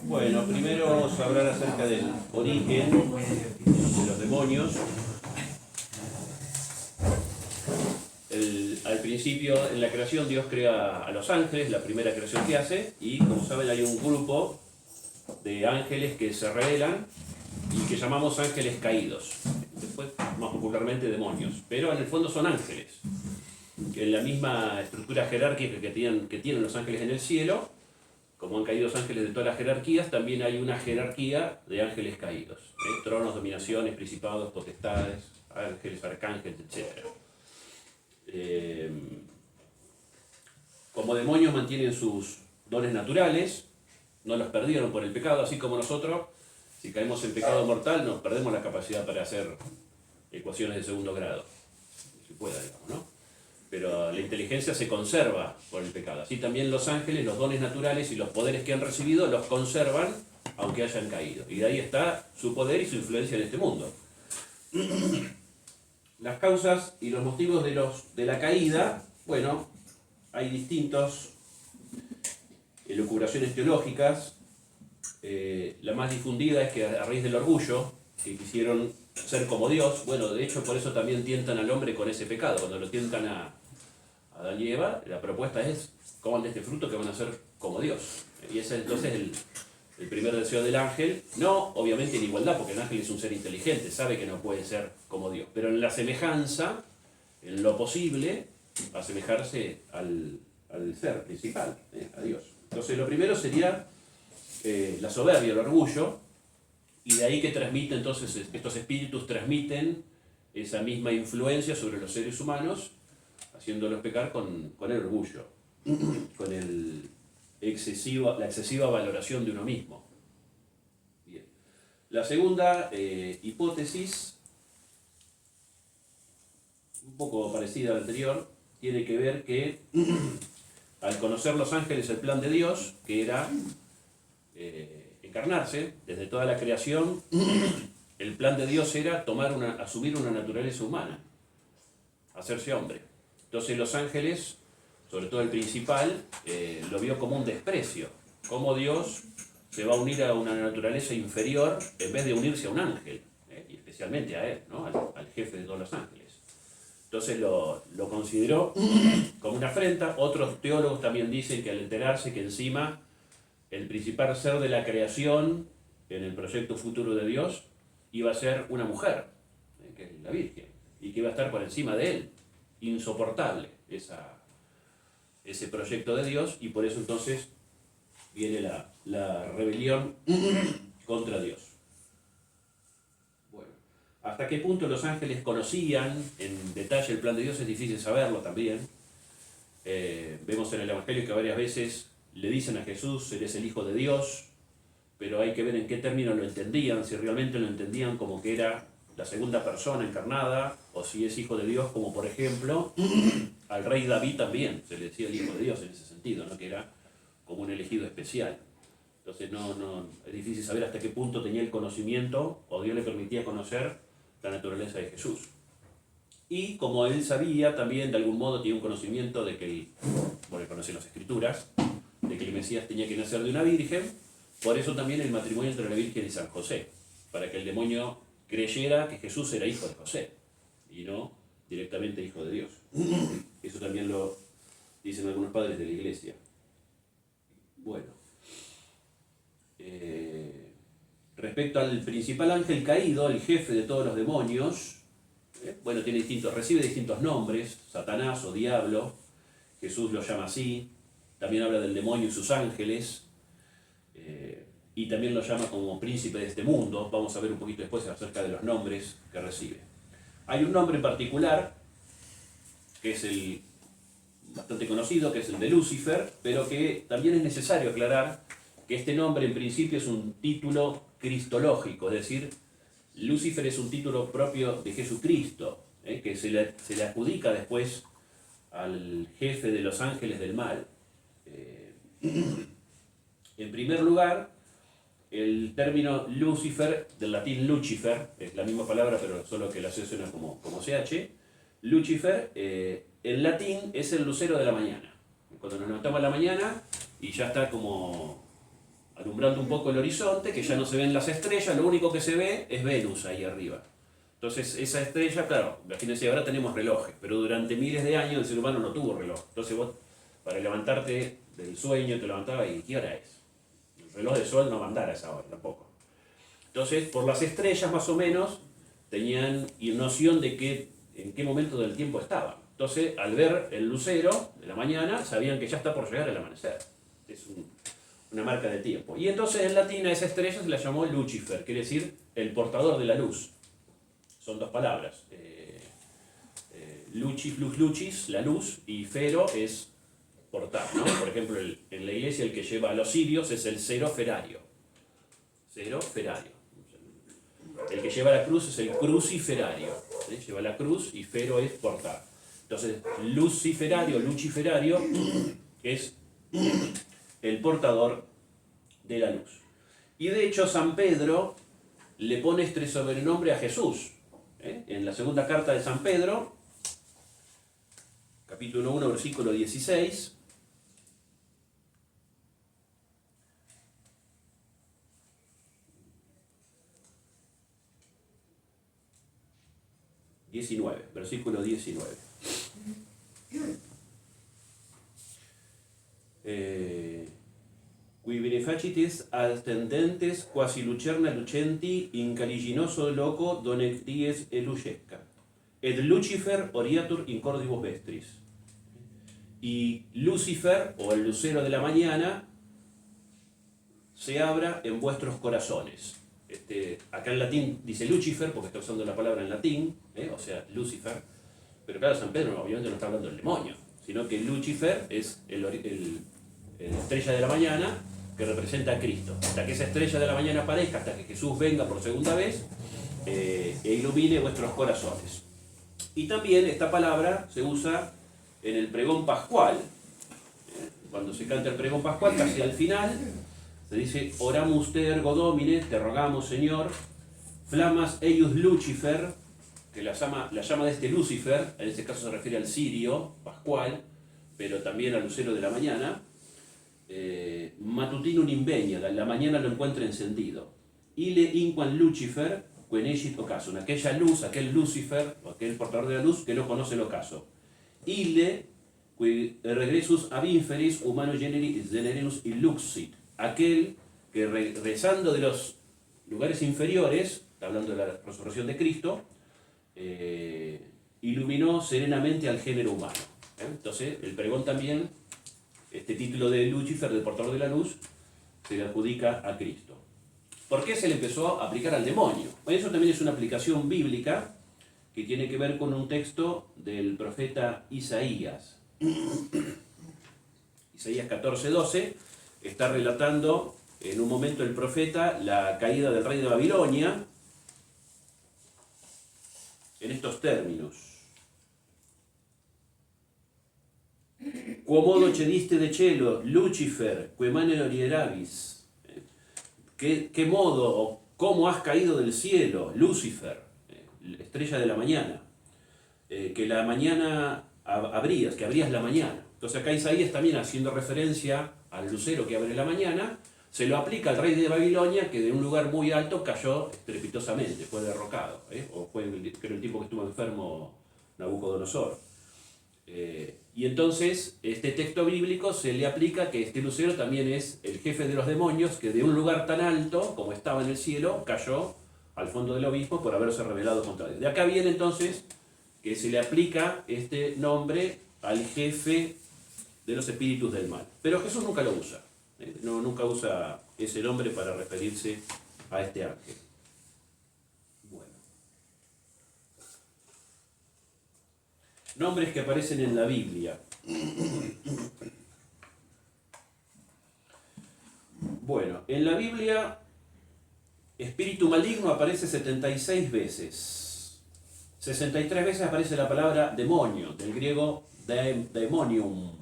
Bueno, primero vamos a hablar acerca del origen de los demonios. Al principio, en la creación, Dios crea a los ángeles, la primera creación que hace, y como saben hay un grupo de ángeles que se rebelan y que llamamos ángeles caídos, después más popularmente demonios, pero en el fondo son ángeles, que en la misma estructura jerárquica que tienen los ángeles en el cielo, como han caído los ángeles de todas las jerarquías, también hay una jerarquía de ángeles caídos, tronos, dominaciones, principados, potestades, ángeles, arcángeles, etc. Como demonios mantienen sus dones naturales, no los perdieron por el pecado, así como nosotros, si caemos en pecado mortal, nos perdemos la capacidad para hacer ecuaciones de segundo grado, si pueda, digamos, ¿no? Pero la inteligencia se conserva por el pecado. Así también los ángeles, los dones naturales y los poderes que han recibido, los conservan aunque hayan caído. Y de ahí está su poder y su influencia en este mundo. Las causas y los motivos de la caída, bueno, hay distintas elucubraciones teológicas. La más difundida es que a raíz del orgullo, que quisieron ser como Dios, bueno, de hecho por eso también tientan al hombre con ese pecado. Cuando lo tientan a Adán y Eva, la propuesta es: coman de este fruto que van a ser como Dios. Y ese es entonces el primer deseo del ángel, no obviamente en igualdad, porque el ángel es un ser inteligente, sabe que no puede ser como Dios, pero en la semejanza, en lo posible, asemejarse al ser principal, a Dios. Entonces lo primero sería la soberbia, el orgullo, y de ahí que transmite entonces, estos espíritus transmiten esa misma influencia sobre los seres humanos, haciéndolos pecar con el orgullo, con la excesiva valoración de uno mismo. Bien. La segunda hipótesis, un poco parecida a la anterior, tiene que ver que al conocer los ángeles el plan de Dios, que era encarnarse, desde toda la creación, el plan de Dios era asumir una naturaleza humana, hacerse hombre. Entonces los ángeles, sobre todo el principal, lo vio como un desprecio, como Dios se va a unir a una naturaleza inferior en vez de unirse a un ángel, y especialmente a él, ¿no? al jefe de todos los ángeles. Entonces lo consideró como una afrenta. Otros teólogos también dicen que al enterarse que encima el principal ser de la creación en el proyecto futuro de Dios iba a ser una mujer, que es la Virgen, y que iba a estar por encima de él, insoportable ese proyecto de Dios, y por eso entonces viene la rebelión contra Dios. Bueno, ¿hasta qué punto los ángeles conocían en detalle el plan de Dios? Es difícil saberlo también. Vemos en el Evangelio que varias veces le dicen a Jesús: eres el Hijo de Dios, pero hay que ver en qué términos lo entendían, si realmente lo entendían como que era la segunda persona encarnada, o si es Hijo de Dios, como por ejemplo al rey David también se le decía el Hijo de Dios en ese sentido, ¿no? Que era como un elegido especial. Entonces es difícil saber hasta qué punto tenía el conocimiento, o Dios le permitía conocer la naturaleza de Jesús. Y como él sabía también, de algún modo tenía un conocimiento de que, bueno, conocía las Escrituras, de que el Mesías tenía que nacer de una virgen, por eso también el matrimonio entre la Virgen y San José, para que el demonio creyera que Jesús era hijo de José, y no directamente hijo de Dios. Eso también lo dicen algunos padres de la Iglesia. Bueno, respecto al principal ángel caído, el jefe de todos los demonios, bueno, recibe distintos nombres: Satanás o diablo, Jesús lo llama así, también habla del demonio y sus ángeles, y también lo llama como príncipe de este mundo. Vamos a ver un poquito después acerca de los nombres que recibe. Hay un nombre en particular, que es el bastante conocido, que es el de Lucifer, pero que también es necesario aclarar que este nombre en principio es un título cristológico, es decir, Lucifer es un título propio de Jesucristo, que se le adjudica después al jefe de los ángeles del mal. En primer lugar, el término Lucifer, del latín Lucifer, es la misma palabra pero solo que la C suena como CH. Lucifer, en latín, es el lucero de la mañana. Cuando nos levantamos a la mañana y ya está como alumbrando un poco el horizonte, que ya no se ven las estrellas, lo único que se ve es Venus ahí arriba. Entonces esa estrella, claro, imagínense, ahora tenemos relojes, pero durante miles de años el ser humano no tuvo reloj. Entonces vos, para levantarte del sueño, te levantabas y ¿qué hora es? El reloj de sol no mandara a esa hora tampoco. Entonces, por las estrellas más o menos, tenían noción de en qué momento del tiempo estaban. Entonces, al ver el lucero de la mañana, sabían que ya está por llegar el amanecer. Es una marca de tiempo. Y entonces en latín a esa estrella se la llamó Lucifer, quiere decir el portador de la luz. Son dos palabras. Luci plus lucis, la luz, y fero es portar, ¿no? Por ejemplo, en la iglesia el que lleva a los cirios es el cero ferario. Cero ferario. El que lleva la cruz es el cruciferario. Lleva la cruz y fero es portar. Entonces, luciferario, luciferario es el portador de la luz. Y de hecho San Pedro le pone este sobrenombre a Jesús. En la segunda carta de San Pedro, capítulo 1, versículo 16, versículo 19. Qui benefacitis ascendentes quasi lucerna lucenti in caliginoso loco donec dies elugesca. Et Lucifer oriatur in cordibus vestris. Y Lucifer, o el lucero de la mañana, se abra en vuestros corazones. Acá en latín dice Lucifer, porque está usando la palabra en latín, o sea, Lucifer. Pero claro, San Pedro obviamente no está hablando del demonio, sino que Lucifer es el estrella de la mañana que representa a Cristo. Hasta que esa estrella de la mañana aparezca, hasta que Jesús venga por segunda vez e ilumine vuestros corazones. Y también esta palabra se usa en el pregón pascual. Cuando se canta el pregón pascual, casi al final, se dice Oramus te ergo Domine, te rogamos Señor, flamas eius Lucifer, que la llama de este Lucifer, en este caso se refiere al cirio pascual, pero también al lucero de la mañana, matutinum invenia, la mañana lo encuentra encendido. Ile inquam Lucifer, quenegit ocaso, aquella luz, aquel Lucifer, aquel portador de la luz que no conoce el ocaso. Ile, qui regressus ab inferis humano generis illuxit, aquel que rezando de los lugares inferiores, está hablando de la resurrección de Cristo, iluminó serenamente al género humano. Entonces, el pregón también, este título de Lucifer, del portador de la luz, se le adjudica a Cristo. ¿Por qué se le empezó a aplicar al demonio? Eso también es una aplicación bíblica que tiene que ver con un texto del profeta Isaías. Isaías 14:12 está relatando en un momento el profeta la caída del rey de Babilonia en estos términos. Quomodo cediste de cielo, Lucifer, que mane orierabis. ¿Qué modo o cómo has caído del cielo, Lucifer, estrella de la mañana? Que la mañana abrías, que abrías la mañana. Entonces acá Isaías también haciendo referencia al lucero que abre la mañana, se lo aplica al rey de Babilonia que de un lugar muy alto cayó estrepitosamente, fue derrocado, o fue creo el tipo que estuvo enfermo, Nabucodonosor. Y entonces este texto bíblico se le aplica que este lucero también es el jefe de los demonios que de un lugar tan alto como estaba en el cielo cayó al fondo del abismo por haberse rebelado contra Dios. De acá viene entonces que se le aplica este nombre al jefe de los espíritus del mal. Pero Jesús nunca lo usa. Nunca usa ese nombre para referirse a este ángel. Bueno. Nombres que aparecen en la Biblia. Bueno, en la Biblia, espíritu maligno aparece 76 veces. 63 veces aparece la palabra demonio, del griego demonium,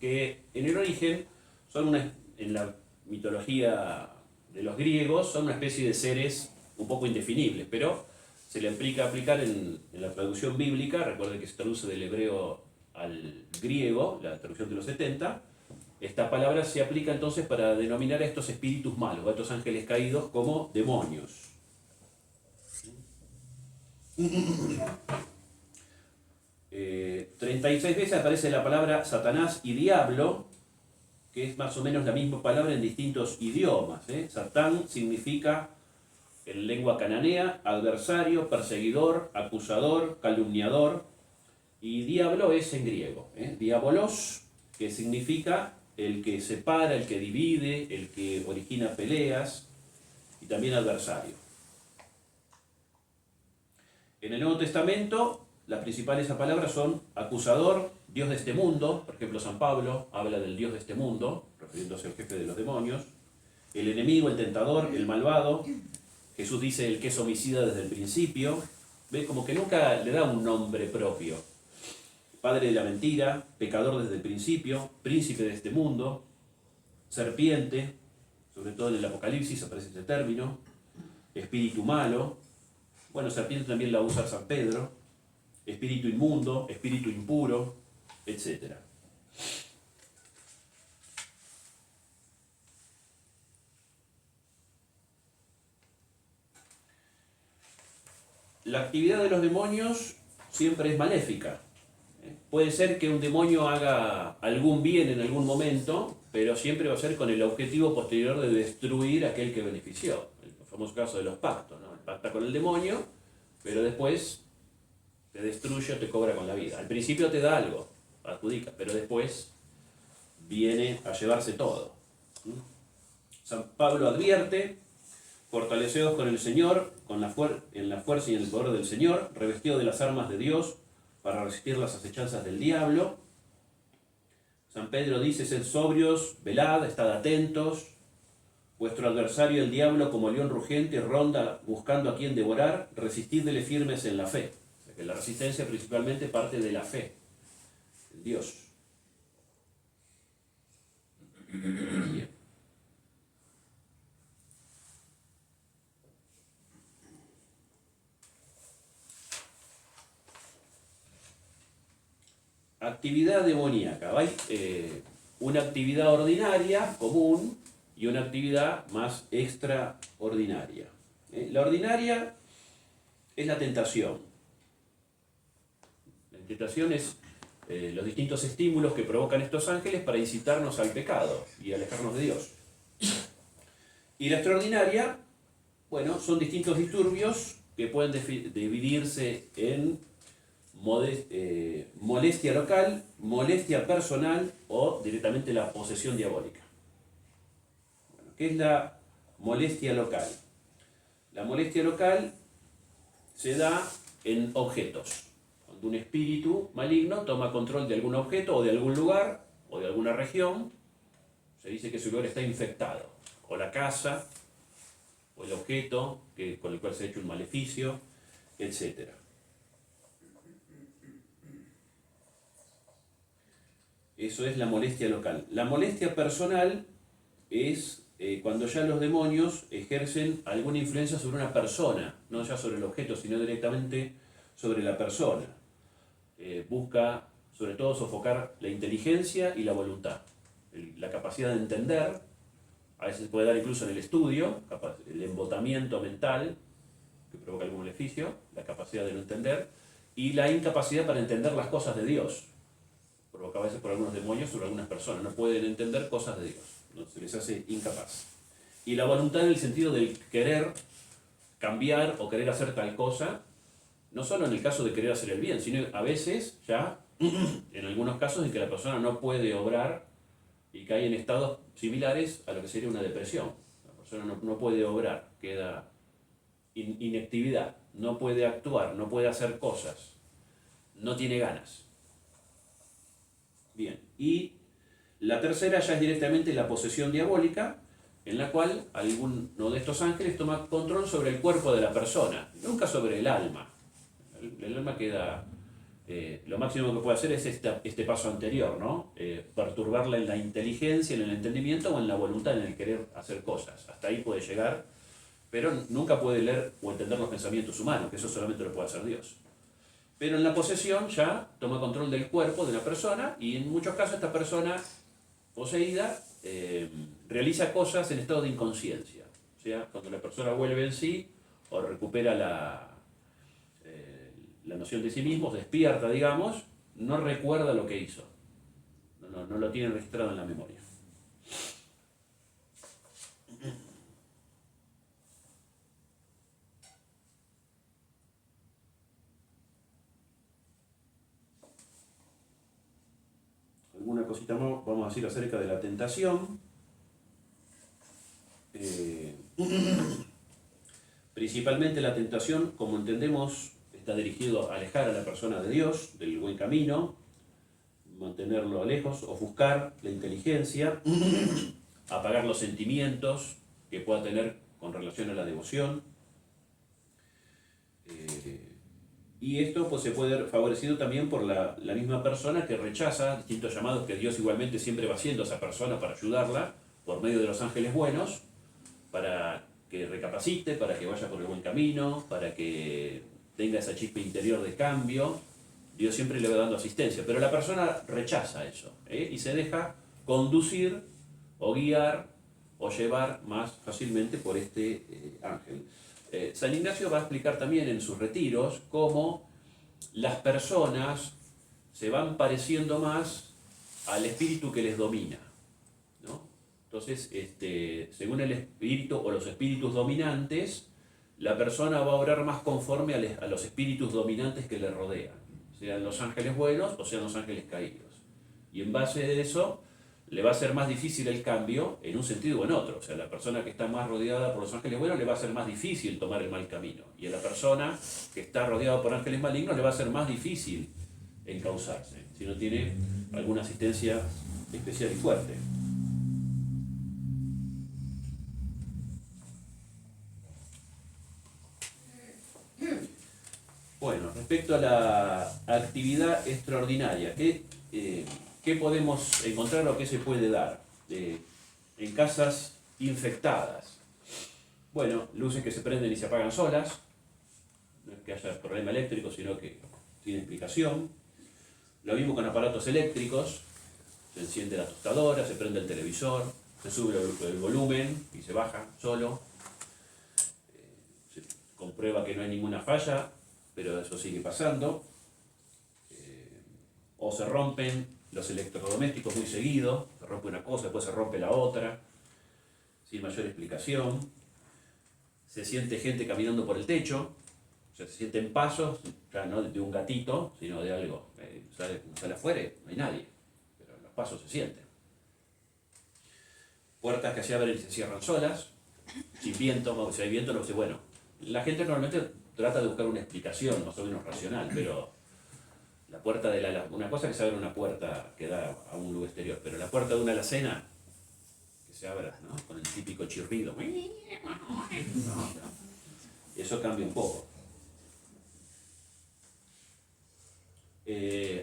que en el origen son en la mitología de los griegos, son una especie de seres un poco indefinibles, pero se le aplica aplicar en la traducción bíblica. Recuerden que se traduce del hebreo al griego, la traducción de los 70, esta palabra se aplica entonces para denominar a estos espíritus malos, a estos ángeles caídos, como demonios. 36 veces aparece la palabra Satanás y diablo, que es más o menos la misma palabra en distintos idiomas. Satán significa, en lengua cananea, adversario, perseguidor, acusador, calumniador, y diablo es en griego, diabolos, que significa el que separa, el que divide, el que origina peleas, y también adversario. En el Nuevo Testamento, las principales palabras son acusador, Dios de este mundo. Por ejemplo, San Pablo habla del Dios de este mundo, refiriéndose al jefe de los demonios. El enemigo, el tentador, el malvado. Jesús dice el que es homicida desde el principio. ¿Ves? Como que nunca le da un nombre propio. Padre de la mentira, pecador desde el principio, príncipe de este mundo, serpiente, sobre todo en el Apocalipsis aparece ese término, espíritu malo. Bueno, serpiente también la usa San Pedro, espíritu inmundo, espíritu impuro, etc. La actividad de los demonios siempre es maléfica. Puede ser que un demonio haga algún bien en algún momento, pero siempre va a ser con el objetivo posterior de destruir a aquel que benefició. El famoso caso de los pactos, ¿no? Pacta con el demonio, pero después te destruye o te cobra con la vida. Al principio te da algo, adjudica, pero después viene a llevarse todo. San Pablo advierte: fortaleceos con el Señor, en la fuerza y en el poder del Señor, revestidos de las armas de Dios, para resistir las acechanzas del diablo. San Pedro dice: sed sobrios, velad, estad atentos. Vuestro adversario el diablo, como león rugiente, ronda buscando a quien devorar. Resistidle firmes en la fe. O sea que la resistencia principalmente parte de la fe en Dios. Bien. Actividad demoníaca. Hay una actividad ordinaria, común, y una actividad más extraordinaria. La ordinaria es la tentación. La tentación es los distintos estímulos que provocan estos ángeles para incitarnos al pecado y alejarnos de Dios. Y la extraordinaria, bueno, son distintos disturbios que pueden dividirse en molestia local, molestia personal o directamente la posesión diabólica. Bueno, ¿qué es la molestia local? La molestia local se da en objetos. Cuando un espíritu maligno toma control de algún objeto o de algún lugar o de alguna región, se dice que ese lugar está infectado. O la casa, o el objeto con el cual se ha hecho un maleficio, etc. Eso es la molestia local. La molestia personal es cuando ya los demonios ejercen alguna influencia sobre una persona, no ya sobre el objeto, sino directamente sobre la persona. Busca, sobre todo, sofocar la inteligencia y la voluntad. La capacidad de entender, a veces puede dar incluso en el estudio, el embotamiento mental, que provoca algún maleficio, la capacidad de no entender, y la incapacidad para entender las cosas de Dios, provocada a veces por algunos demonios sobre algunas personas. No pueden entender cosas de Dios, ¿no? Se les hace incapaz. Y la voluntad en el sentido del querer cambiar o querer hacer tal cosa, no solo en el caso de querer hacer el bien, sino a veces ya, en algunos casos en que la persona no puede obrar y cae en estados similares a lo que sería una depresión. La persona no puede obrar, queda inactividad, no puede actuar, no puede hacer cosas, no tiene ganas. Bien, y la tercera ya es directamente la posesión diabólica, en la cual alguno de estos ángeles toma control sobre el cuerpo de la persona, nunca sobre el alma. El alma queda, lo máximo que puede hacer es este paso anterior, ¿no? Perturbarla en la inteligencia, en el entendimiento o en la voluntad, en el querer hacer cosas. Hasta ahí puede llegar, pero nunca puede leer o entender los pensamientos humanos, que eso solamente lo puede hacer Dios. Pero en la posesión ya toma control del cuerpo de una persona y en muchos casos esta persona poseída realiza cosas en estado de inconsciencia. O sea, cuando la persona vuelve en sí o recupera la noción de sí mismo, despierta, digamos, no recuerda lo que hizo. No lo tiene registrado en la memoria. Alguna cosita más vamos a decir acerca de la tentación. Principalmente la tentación, como entendemos, está dirigido a alejar a la persona de Dios, del buen camino, mantenerlo lejos, ofuscar la inteligencia, apagar los sentimientos que pueda tener con relación a la devoción. Y esto pues, se puede ver favorecido también por la misma persona que rechaza distintos llamados que Dios igualmente siempre va haciendo a esa persona para ayudarla por medio de los ángeles buenos, para que recapacite, para que vaya por el buen camino, para que tenga esa chispa interior de cambio. Dios siempre le va dando asistencia, pero la persona rechaza eso y se deja conducir o guiar o llevar más fácilmente por este ángel. San Ignacio va a explicar también en sus retiros cómo las personas se van pareciendo más al espíritu que les domina, ¿no? Entonces, según el espíritu o los espíritus dominantes, la persona va a obrar más conforme a los espíritus dominantes que le rodean, sean los ángeles buenos o sean los ángeles caídos. Y en base a eso, le va a ser más difícil el cambio en un sentido o en otro. O sea, la persona que está más rodeada por los ángeles buenos le va a ser más difícil tomar el mal camino. Y a la persona que está rodeada por ángeles malignos le va a ser más difícil encauzarse, si no tiene alguna asistencia especial y fuerte. Bueno, respecto a la actividad extraordinaria, ¿qué podemos encontrar o qué se puede dar en casas infectadas? Bueno, luces que se prenden y se apagan solas, no es que haya problema eléctrico, sino que tiene explicación. Lo mismo con aparatos eléctricos, se enciende la tostadora, se prende el televisor, se sube el volumen y se baja solo. Se comprueba que no hay ninguna falla, pero eso sigue pasando. O se rompen los electrodomésticos muy seguido, se rompe una cosa, después se rompe la otra, sin mayor explicación. Se siente gente caminando por el techo, o sea, se sienten pasos, ya no de un gatito, sino de algo. Sale afuera, no hay nadie, pero los pasos se sienten. Puertas que se abren y se cierran solas, sin viento, si hay viento, no sé, bueno. La gente normalmente trata de buscar una explicación más o menos racional, pero la puerta de una cosa que se abre una puerta que da a un lugar exterior, pero la puerta de una alacena que se abra, ¿no? Con el típico chirrido, eso cambia un poco.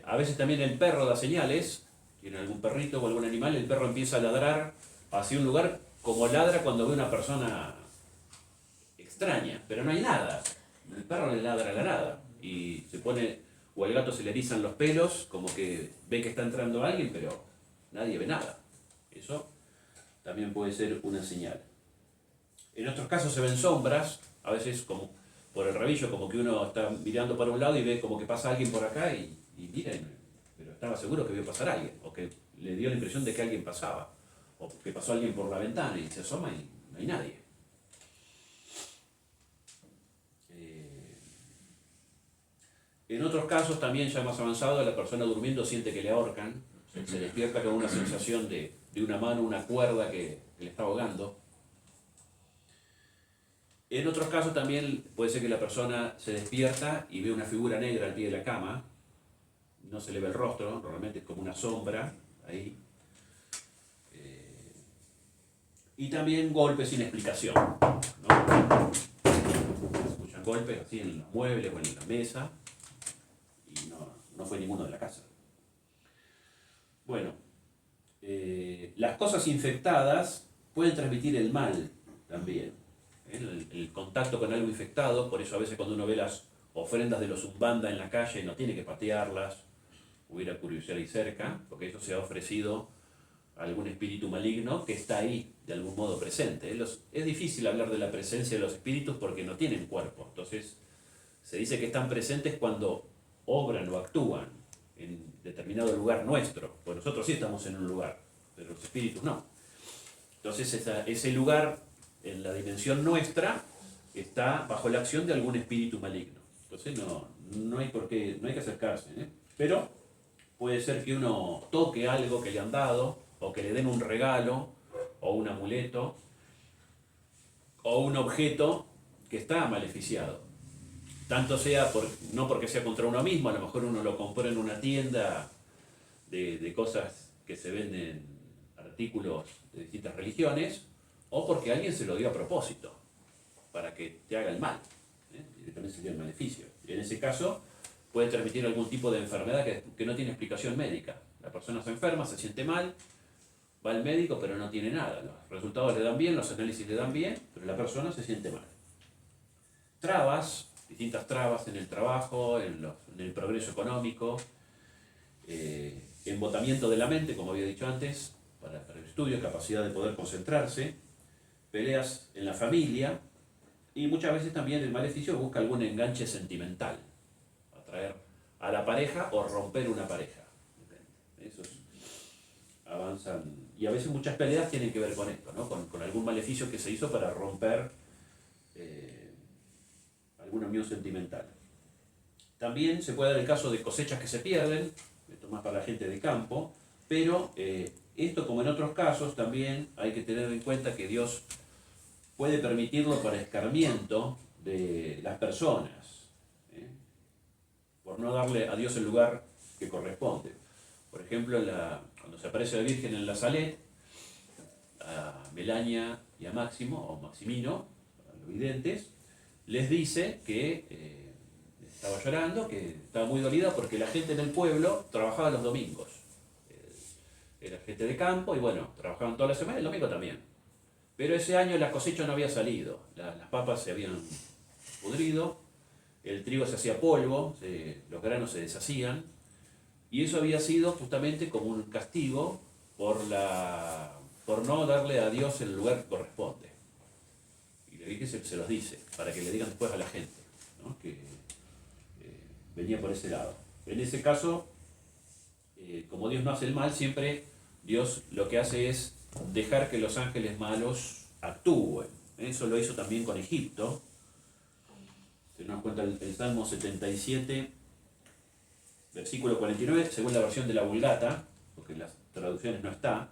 A veces también el perro da señales, tiene algún perrito o algún animal, el perro empieza a ladrar hacia un lugar como ladra cuando ve una persona extraña, pero no hay nada. El perro le ladra a la nada y se pone, o al gato se le erizan los pelos, como que ve que está entrando alguien, pero nadie ve nada. Eso también puede ser una señal. En otros casos se ven sombras, a veces como por el rabillo, como que uno está mirando para un lado y ve como que pasa alguien por acá y mira, pero estaba seguro que vio pasar a alguien, o que le dio la impresión de que alguien pasaba, o que pasó alguien por la ventana y se asoma y no hay nadie. En otros casos también ya más avanzado, la persona durmiendo siente que le ahorcan, se despierta con una sensación de una mano, una cuerda que le está ahogando. En otros casos también puede ser que la persona se despierta y ve una figura negra al pie de la cama, no se le ve el rostro, normalmente es como una sombra ahí. Y también golpes sin explicación, ¿no? Se escuchan golpes así en los muebles o en la mesa y no fue ninguno de la casa. Bueno, las cosas infectadas pueden transmitir el mal también. El contacto con algo infectado, por eso a veces cuando uno ve las ofrendas de los Umbanda en la calle, no tiene que patearlas, hubiera curiosidad ahí cerca, porque eso se ha ofrecido a algún espíritu maligno que está ahí, de algún modo presente. Es difícil hablar de la presencia de los espíritus porque no tienen cuerpo, entonces se dice que están presentes cuando obran o actúan en determinado lugar nuestro, pues nosotros sí estamos en un lugar, pero los espíritus no. Entonces ese lugar en la dimensión nuestra está bajo la acción de algún espíritu maligno. Entonces no hay por qué, no hay que acercarse, ¿eh? Pero puede ser que uno toque algo que le han dado, o que le den un regalo, o un amuleto, o un objeto que está maleficiado. Tanto sea, no porque sea contra uno mismo, a lo mejor uno lo compró en una tienda de cosas que se venden, artículos de distintas religiones, o porque alguien se lo dio a propósito, para que te haga el mal, ¿eh? Directamente sería el maleficio. Y en ese caso puede transmitir algún tipo de enfermedad que no tiene explicación médica. La persona se enferma, se siente mal, va al médico pero no tiene nada. Los resultados le dan bien, los análisis le dan bien, pero la persona se siente mal. Trabas, distintas trabas en el trabajo, en el progreso económico, embotamiento de la mente, como había dicho antes, para el estudio, capacidad de poder concentrarse, peleas en la familia, y muchas veces también el maleficio busca algún enganche sentimental, atraer a la pareja o romper una pareja. Esos avanzan, y a veces muchas peleas tienen que ver con esto, ¿no? Con algún maleficio que se hizo para romper alguna unión sentimental. También se puede dar el caso de cosechas que se pierden, esto más para la gente de campo, pero esto, como en otros casos, también hay que tener en cuenta que Dios puede permitirlo para escarmiento de las personas, ¿eh? Por no darle a Dios el lugar que corresponde. Por ejemplo, cuando se aparece la Virgen en la Salet, a Melania y a Máximo, o Maximino, a los videntes, les dice que estaba llorando, que estaba muy dolida porque la gente en el pueblo trabajaba los domingos. Era gente de campo y bueno, trabajaban toda la semana y el domingo también. Pero ese año la cosecha no había salido, las papas se habían pudrido, el trigo se hacía polvo, los granos se deshacían, y eso había sido justamente como un castigo por no darle a Dios el lugar que corresponde. Y la Virgen se los dice, para que le digan después a la gente, ¿no? Que venía por ese lado. En ese caso, como Dios no hace el mal, siempre Dios lo que hace es dejar que los ángeles malos actúen. Eso lo hizo también con Egipto. Se nos cuenta el Salmo 77, versículo 49, según la versión de la Vulgata, porque en las traducciones no está.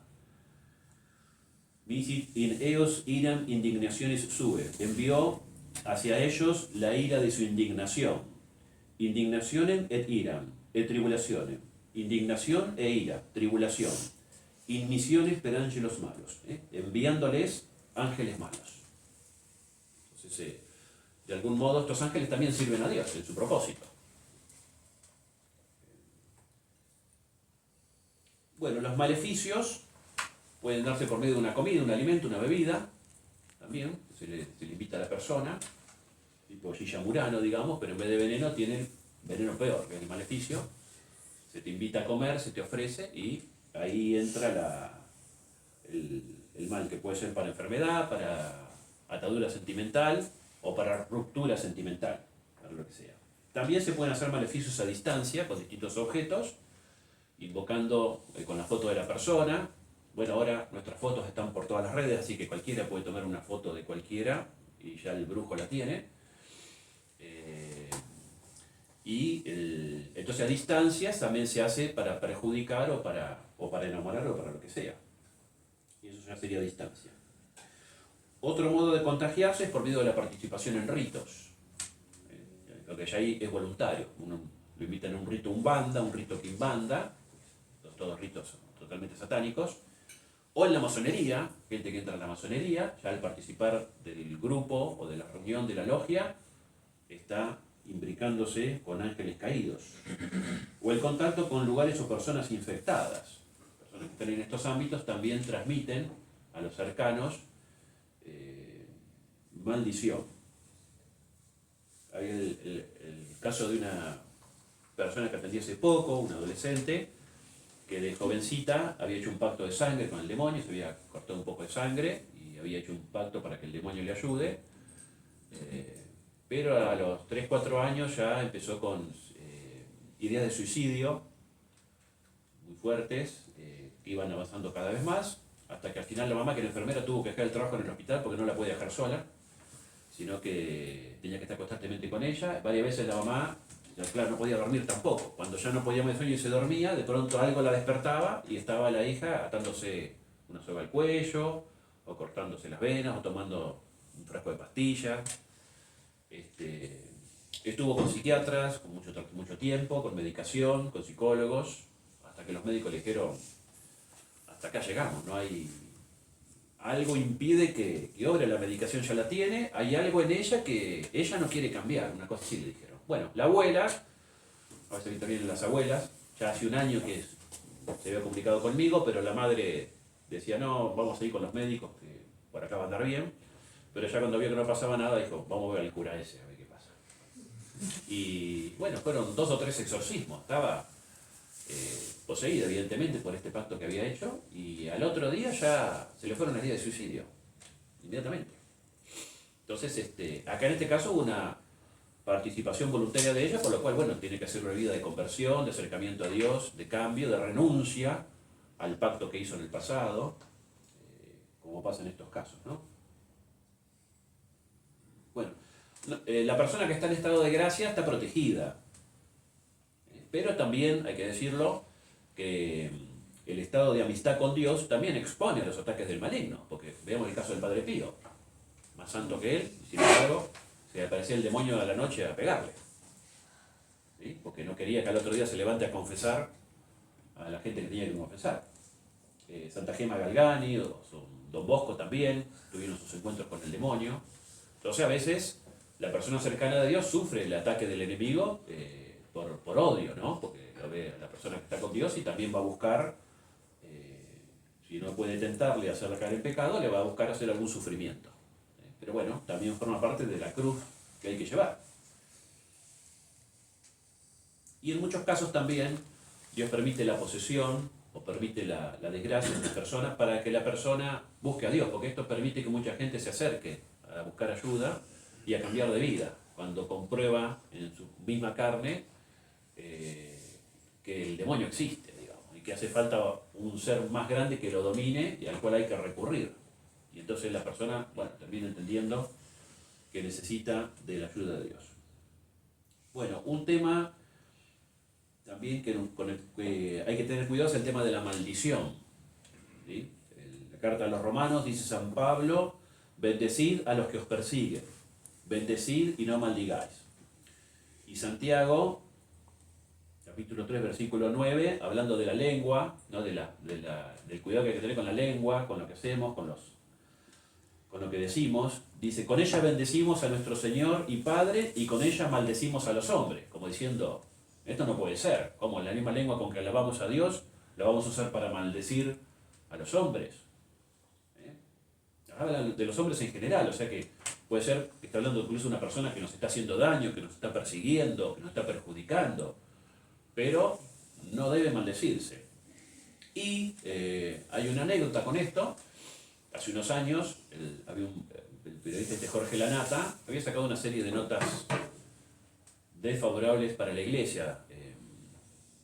Visit in eos iram indignaciones sube. Envió hacia ellos la ira de su indignación. Indignacionem et iram, et tribulacionem. Indignación e ira, tribulación. Inmisiones per ángelos malos, enviándoles ángeles malos. Entonces, de algún modo estos ángeles también sirven a Dios en su propósito. Bueno, los maleficios pueden darse por medio de una comida, un alimento, una bebida, también se le invita a la persona, tipo Gilla Murano, digamos, pero en vez de veneno tienen veneno peor, que es el maleficio. Se te invita a comer, se te ofrece y ahí entra el mal, que puede ser para enfermedad, para atadura sentimental o para ruptura sentimental, para lo que sea. También se pueden hacer maleficios a distancia con distintos objetos, invocando con la foto de la persona. Bueno, ahora nuestras fotos están por todas las redes, así que cualquiera puede tomar una foto de cualquiera y ya el brujo la tiene. Entonces a distancias también se hace para perjudicar o para enamorar o para lo que sea. Y eso ya sería distancia. Otro modo de contagiarse es por medio de la participación en ritos. Lo que ya ahí es voluntario. Uno lo invitan a un rito umbanda, un rito quimbanda, todos ritos totalmente satánicos. O en la masonería, gente que entra en la masonería, ya al participar del grupo o de la reunión de la logia, está imbricándose con ángeles caídos. O el contacto con lugares o personas infectadas. Personas que están en estos ámbitos también transmiten a los cercanos maldición. Ahí el caso de una persona que atendí hace poco, una adolescente, que de jovencita había hecho un pacto de sangre con el demonio, se había cortado un poco de sangre y había hecho un pacto para que el demonio le ayude, pero a los 3 4 años ya empezó con ideas de suicidio muy fuertes, que iban avanzando cada vez más, hasta que al final la mamá, que era enfermera, tuvo que dejar el trabajo en el hospital porque no la podía dejar sola, sino que tenía que estar constantemente con ella. Varias veces la mamá, ya claro, no podía dormir tampoco. Cuando ya no podía más de sueño y se dormía, de pronto algo la despertaba y estaba la hija atándose una soga al cuello, o cortándose las venas, o tomando un frasco de pastillas. Estuvo con psiquiatras con mucho tiempo, con medicación, con psicólogos, hasta que los médicos le dijeron, hasta acá llegamos, no hay... Algo impide que obre, la medicación ya la tiene, hay algo en ella que ella no quiere cambiar, una cosa así le dijeron. Bueno, la abuela, a veces intervienen las abuelas, ya hace un año que se había comunicado conmigo, pero la madre decía, no, vamos a ir con los médicos, que por acá va a andar bien, pero ya cuando vio que no pasaba nada, dijo, vamos a ver al cura ese, a ver qué pasa. Y bueno, fueron 2 o 3 exorcismos, estaba poseída evidentemente por este pacto que había hecho, y al otro día ya se le fueron las ideas de suicidio, inmediatamente. Entonces, acá en este caso hubo una participación voluntaria de ella, por lo cual, bueno, tiene que hacer una vida de conversión, de acercamiento a Dios, de cambio, de renuncia al pacto que hizo en el pasado, como pasa en estos casos, ¿no? Bueno, la persona que está en estado de gracia está protegida, pero también, hay que decirlo, que el estado de amistad con Dios también expone a los ataques del maligno, porque veamos el caso del Padre Pío, más santo que él, y sin embargo, se le aparecía el demonio a la noche a pegarle, ¿sí? Porque no quería que al otro día se levante a confesar a la gente que tenía que confesar. Santa Gema Galgani, o Don Bosco también, tuvieron sus encuentros con el demonio. Entonces a veces la persona cercana a Dios sufre el ataque del enemigo por odio, ¿no? Porque lo ve a la persona que está con Dios y también va a buscar, si no puede tentarle a hacerla caer en pecado, le va a buscar hacer algún sufrimiento. Pero bueno, también forma parte de la cruz que hay que llevar. Y en muchos casos también Dios permite la posesión o permite la desgracia de una persona para que la persona busque a Dios, porque esto permite que mucha gente se acerque a buscar ayuda y a cambiar de vida, cuando comprueba en su misma carne que el demonio existe, digamos, y que hace falta un ser más grande que lo domine y al cual hay que recurrir. Y entonces la persona, bueno, termina entendiendo que necesita de la ayuda de Dios. Bueno, un tema también con el que hay que tener cuidado es el tema de la maldición, ¿sí? En la carta a los Romanos dice San Pablo, bendecid a los que os persiguen, bendecid y no maldigáis. Y Santiago, capítulo 3, versículo 9, hablando de la lengua, ¿no? Del cuidado que hay que tener con la lengua, con lo que hacemos, con lo que decimos, dice, con ella bendecimos a nuestro Señor y Padre, y con ella maldecimos a los hombres, como diciendo, esto no puede ser, como la misma lengua con que alabamos a Dios, la vamos a usar para maldecir a los hombres. Habla de los hombres en general, o sea que puede ser que está hablando incluso de una persona que nos está haciendo daño, que nos está persiguiendo, que nos está perjudicando, pero no debe maldecirse. Y hay una anécdota con esto. Hace unos años, el periodista Jorge Lanata había sacado una serie de notas desfavorables para la iglesia,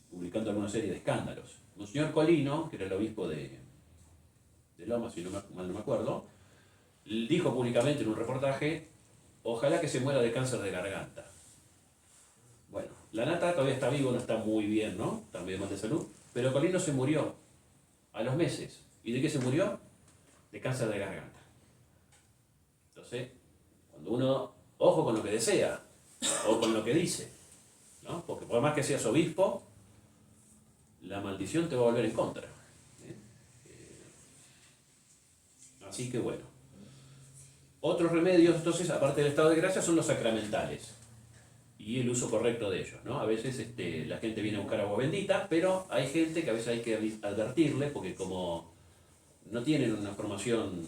publicando alguna serie de escándalos. Monseñor Colino, que era el obispo de Lomas, si mal no me acuerdo, dijo públicamente en un reportaje, ojalá que se muera de cáncer de garganta. Bueno, Lanata todavía está vivo, no está muy bien, ¿no? Está muy mal de salud, pero Colino se murió a los meses. ¿Y de qué se murió? De cáncer de garganta. Entonces, cuando uno, ojo con lo que desea, o con lo que dice, ¿no? Porque por más que seas obispo, la maldición te va a volver en contra. Así que bueno. Otros remedios, entonces, aparte del estado de gracia, son los sacramentales y el uso correcto de ellos, ¿no? A veces la gente viene a buscar agua bendita, pero hay gente que a veces hay que advertirle, porque como no tienen una formación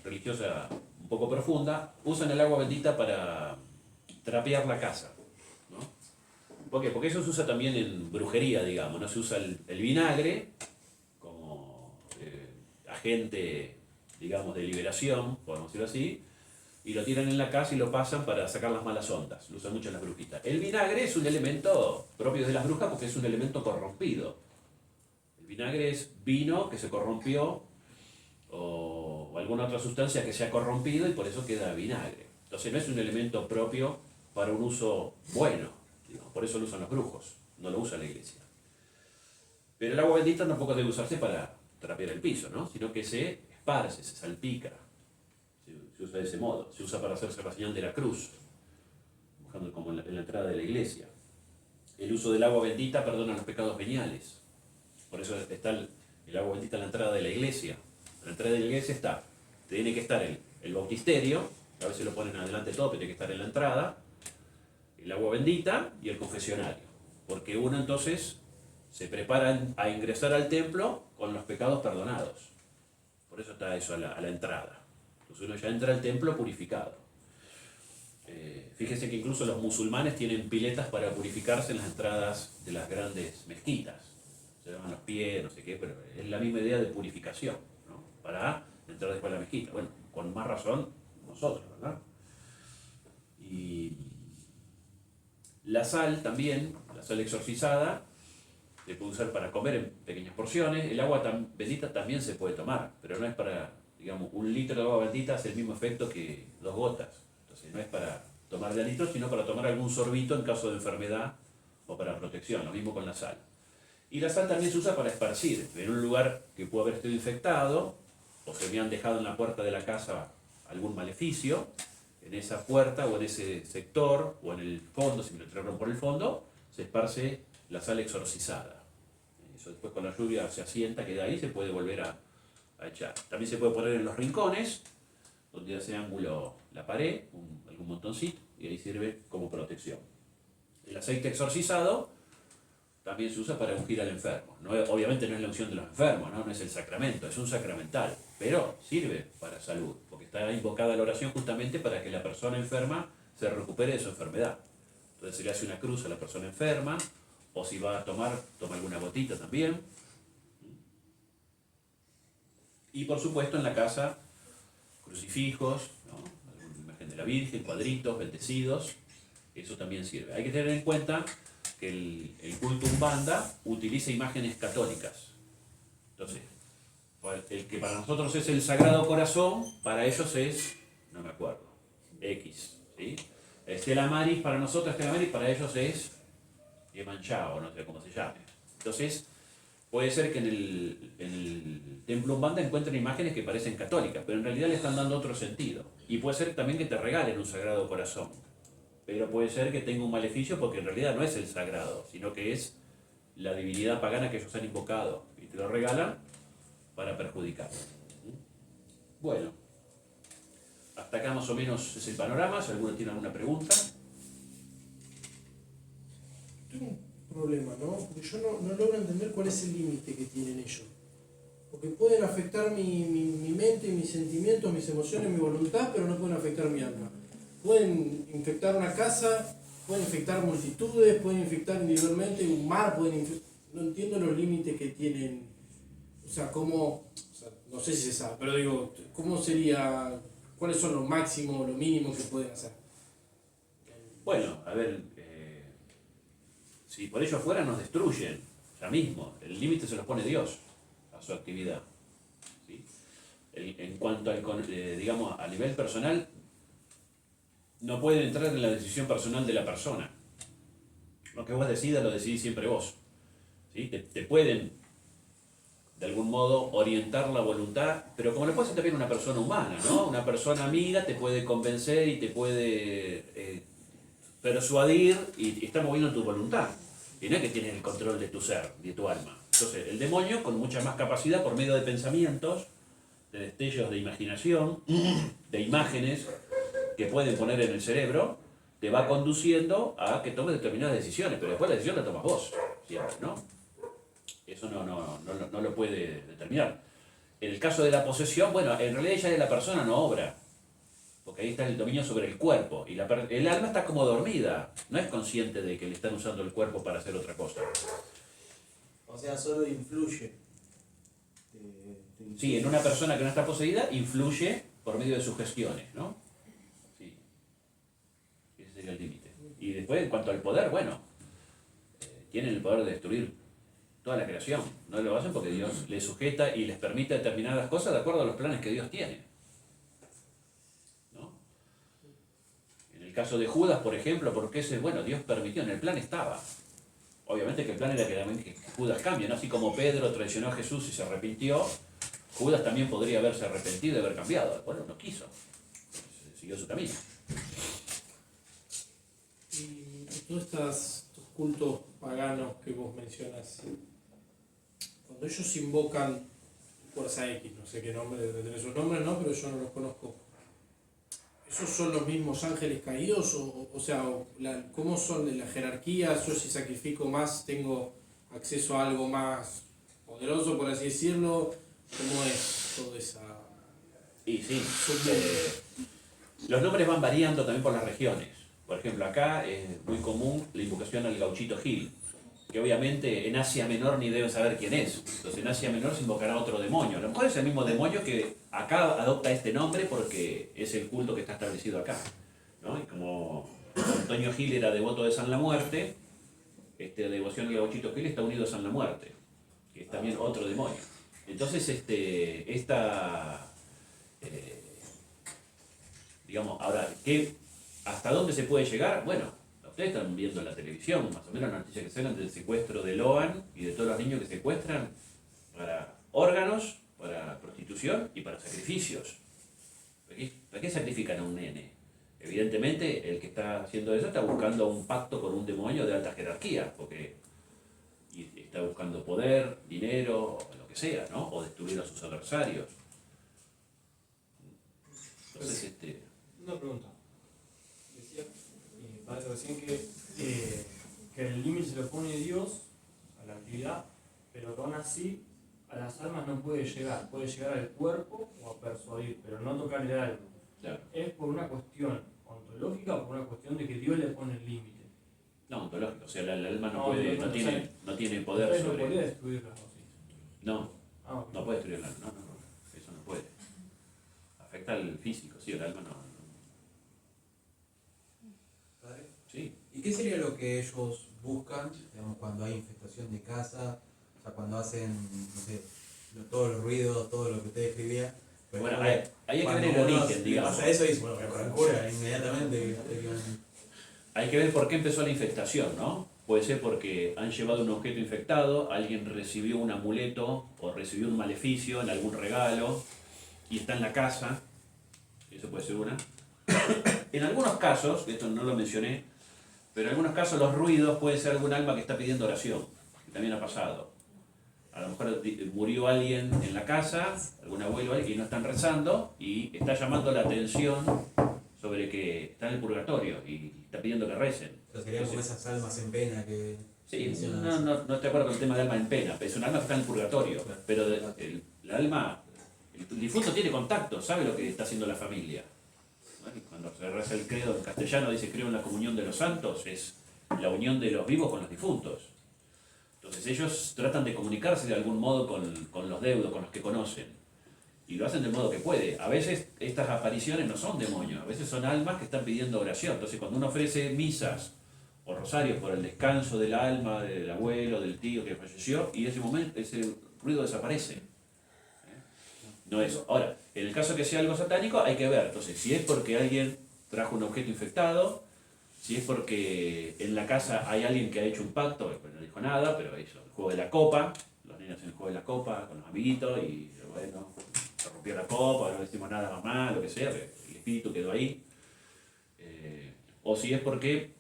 religiosa poco profunda, usan el agua bendita para trapear la casa, ¿no? ¿Por qué? Porque eso se usa también en brujería, digamos, ¿no? Se usa el vinagre como agente, digamos, de liberación, podemos decirlo así, y lo tiran en la casa y lo pasan para sacar las malas ondas. Lo usan mucho las brujitas. El vinagre es un elemento propio de las brujas porque es un elemento corrompido. El vinagre es vino que se corrompió o alguna otra sustancia que se ha corrompido y por eso queda vinagre. Entonces no es un elemento propio para un uso bueno, digamos, por eso lo usan los brujos, no lo usa la iglesia. Pero el agua bendita tampoco debe usarse para trapear el piso, ¿no? Sino que se esparce, se salpica, se usa de ese modo, se usa para hacerse la señal de la cruz, buscando como en la entrada de la iglesia. El uso del agua bendita perdona los pecados veniales, por eso está el agua bendita en la entrada de la iglesia. En la entrada de la iglesia tiene que estar el bautisterio, a veces lo ponen adelante todo, pero tiene que estar en la entrada, el agua bendita y el confesionario. Porque uno entonces se prepara a ingresar al templo con los pecados perdonados. Por eso está eso a la entrada. Entonces uno ya entra al templo purificado. Fíjense que incluso los musulmanes tienen piletas para purificarse en las entradas de las grandes mezquitas. Se lavan los pies, no sé qué, pero es la misma idea de purificación, ¿no? Para entrar después a la mezquita. Bueno, con más razón nosotros, ¿verdad? Y la sal también, la sal exorcizada, se puede usar para comer en pequeñas porciones. El agua bendita también se puede tomar, pero no es para, digamos, 1 litro de agua bendita hace el mismo efecto que 2 gotas. Entonces no es para tomar de a litros, sino para tomar algún sorbito en caso de enfermedad o para protección, lo mismo con la sal. Y la sal también se usa para esparcir. En un lugar que pudo haber estado infectado, o se habían dejado en la puerta de la casa algún maleficio, en esa puerta o en ese sector o en el fondo, si me lo entraron por el fondo, se esparce la sal exorcizada. Eso después con la lluvia se asienta, queda ahí, se puede volver a echar. También se puede poner en los rincones, donde hace ángulo la pared, algún montoncito, y ahí sirve como protección. El aceite exorcizado también se usa para ungir al enfermo. Obviamente no es la unción de los enfermos, no es el sacramento, es un sacramental, pero sirve para salud, porque está invocada la oración justamente para que la persona enferma se recupere de su enfermedad. Entonces se le hace una cruz a la persona enferma, o si va a toma alguna gotita también. Y por supuesto en la casa, crucifijos, ¿no? Alguna imagen de la Virgen, cuadritos, bendecidos, eso también sirve. Hay que tener en cuenta que el culto umbanda utiliza imágenes católicas. Entonces, el que para nosotros es el Sagrado Corazón, para ellos es, no me acuerdo, X, ¿sí? Estela Maris, para nosotros Estela Maris, para ellos es Yemanchao, no sé cómo se llame. Entonces, puede ser que en el templo umbanda encuentren imágenes que parecen católicas, pero en realidad le están dando otro sentido. Y puede ser también que te regalen un Sagrado Corazón. Pero puede ser que tenga un maleficio porque en realidad no es el sagrado, sino que es la divinidad pagana que ellos han invocado y te lo regalan para perjudicar. Bueno, hasta acá más o menos es el panorama. Si alguno tiene alguna pregunta. Tengo un problema, ¿no? Porque yo no logro entender cuál es el límite que tienen ellos. Porque pueden afectar mi mente, mis sentimientos, mis emociones, mi voluntad, pero no pueden afectar mi alma. Pueden infectar una casa, pueden infectar multitudes, pueden infectar individualmente un mar, no entiendo los límites que tienen, o sea, no sé si se sabe, pero digo, ¿cómo sería, cuáles son los máximos, lo mínimo que pueden hacer? Bueno, a ver, si por ello afuera nos destruyen, ya mismo, el límite se los pone Dios a su actividad. ¿Sí? En cuanto digamos, a nivel personal, no pueden entrar en la decisión personal de la persona. Lo que vos decidas, lo decidís siempre vos. ¿Sí? Te pueden, de algún modo, orientar la voluntad, pero como lo puede ser también una persona humana, ¿no? Una persona amiga te puede convencer y te puede persuadir y está moviendo tu voluntad. Y no es que tienes el control de tu ser, de tu alma. Entonces, el demonio, con mucha más capacidad, por medio de pensamientos, de destellos de imaginación, de imágenes que pueden poner en el cerebro, te va conduciendo a que tomes determinadas decisiones, pero después la decisión la tomas vos, siempre, ¿no? Eso no lo puede determinar. En el caso de la posesión, bueno, en realidad ya la persona no obra. porque ahí está el dominio sobre el cuerpo, y el alma está como dormida, no es consciente de que le están usando el cuerpo para hacer otra cosa. O sea, solo influye. Sí, en una persona que no está poseída, influye por medio de sugestiones, ¿no? Sí, ese sería el límite. Y después, en cuanto al poder, bueno, tienen el poder de destruir toda la creación. No lo hacen porque Dios les sujeta y les permite determinadas cosas de acuerdo a los planes que Dios tiene. ¿No? En el caso de Judas, por ejemplo, porque bueno, Dios permitió, en el plan estaba. Obviamente que el plan era que Judas cambie, ¿no? Así como Pedro traicionó a Jesús y se arrepintió, Judas también podría haberse arrepentido y haber cambiado. Bueno, no quiso. Siguió su camino. Y todos estos cultos paganos que vos mencionas, cuando ellos invocan fuerza X, no sé qué nombre, debe tener sus nombres, ¿no? Pero yo no los conozco. ¿Esos son los mismos ángeles caídos? ¿Cómo son de la jerarquía? Yo si sacrifico más, tengo acceso a algo más poderoso, por así decirlo. ¿Cómo es toda esa...? Y sí, los nombres van variando también por las regiones. Por ejemplo, acá es muy común la invocación al gauchito Gil, que obviamente en Asia Menor ni deben saber quién es. Entonces en Asia Menor se invocará otro demonio. A lo mejor es el mismo demonio que acá adopta este nombre porque es el culto que está establecido acá, ¿no? Y como Antonio Gil era devoto de San la Muerte, la devoción al gauchito Gil está unido a San la Muerte, que es también otro demonio. Entonces, digamos, ahora, ¿hasta dónde se puede llegar? Bueno, ustedes están viendo en la televisión, más o menos las noticias que salen del secuestro de Loan y de todos los niños que secuestran para órganos, para prostitución y para sacrificios. ¿Para qué sacrifican a un nene? Evidentemente, el que está haciendo eso está buscando un pacto con un demonio de alta jerarquía, porque está buscando poder, dinero, lo que sea, ¿no? O destruir a sus adversarios. Entonces, Una pregunta. Decía, parece recién que el límite se lo pone Dios a la actividad, pero que aún así a las almas no puede llegar al cuerpo o a persuadir, pero no tocar el alma. Claro. ¿Es por una cuestión ontológica o por una cuestión de que Dios le pone el límite? No, ontológico, o sea, el alma no tiene poder Entonces sobre... no podría destruirlas así. No, Okay. no puede destruir el alma, no, eso no puede. Afecta al físico, sí, el alma no. ¿Padre? Sí. ¿Y qué sería lo que ellos buscan, digamos, cuando hay infestación de casa? O sea, cuando hacen, no sé, todos los ruidos, todo lo que usted describía. Bueno, ahí hay que ver el origen, digamos. Pasa eso y dice, bueno, pero la cura inmediatamente. Hay que ver por qué empezó la infestación, ¿no? Puede ser porque han llevado un objeto infectado, alguien recibió un amuleto o recibió un maleficio en algún regalo y está en la casa, eso puede ser una. En algunos casos, esto no lo mencioné, pero en algunos casos los ruidos puede ser algún alma que está pidiendo oración, que también ha pasado. A lo mejor murió alguien en la casa, algún abuelo y no están rezando y está llamando la atención sobre que está en el purgatorio y está pidiendo que recen. O sea, serían como esas almas en pena que... Sí, no estoy de acuerdo con el tema del alma en pena, pero es un alma que está en el purgatorio, pero el alma, el difunto tiene contacto, sabe lo que está haciendo la familia. ¿No? Y cuando se reza el credo en castellano dice creo en la comunión de los santos, es la unión de los vivos con los difuntos. Entonces ellos tratan de comunicarse de algún modo con los deudos, con los que conocen. Y lo hacen del modo que puede. A veces estas apariciones no son demonios, a veces son almas que están pidiendo oración. Entonces cuando uno ofrece misas o rosarios por el descanso del alma, del abuelo, del tío que falleció, y ese momento, ese ruido desaparece. No eso. Ahora, en el caso que sea algo satánico, hay que ver. Entonces, si es porque alguien trajo un objeto infectado, si es porque en la casa hay alguien que ha hecho un pacto, no dijo nada, pero hizo el juego de la copa, los niños hacen el juego de la copa con los amiguitos y bueno, se rompió la copa, no decimos nada a mamá, lo que sea, el espíritu quedó ahí. O si es porque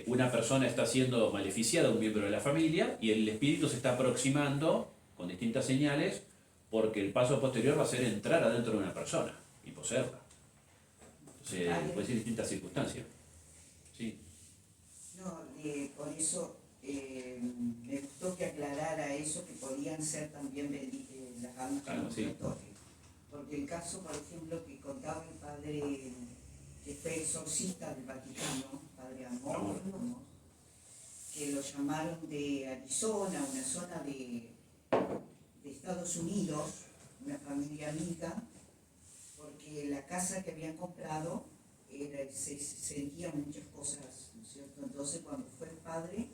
una persona está siendo maleficiada, un miembro de la familia, y el espíritu se está aproximando con distintas señales porque el paso posterior va a ser entrar adentro de una persona y poseerla. Entonces, puede ser distintas circunstancias. Sí. No, por eso me gustó que aclarara eso, que podían ser también las almas Claro, sí. purgatorias. Porque el caso, por ejemplo, que contaba el padre que fue exorcista del Vaticano, padre Amor, que lo llamaron de Arizona, una zona de Estados Unidos, una familia amiga, porque la casa que habían comprado se sentían muchas cosas, ¿no es cierto? Entonces cuando fue el padre,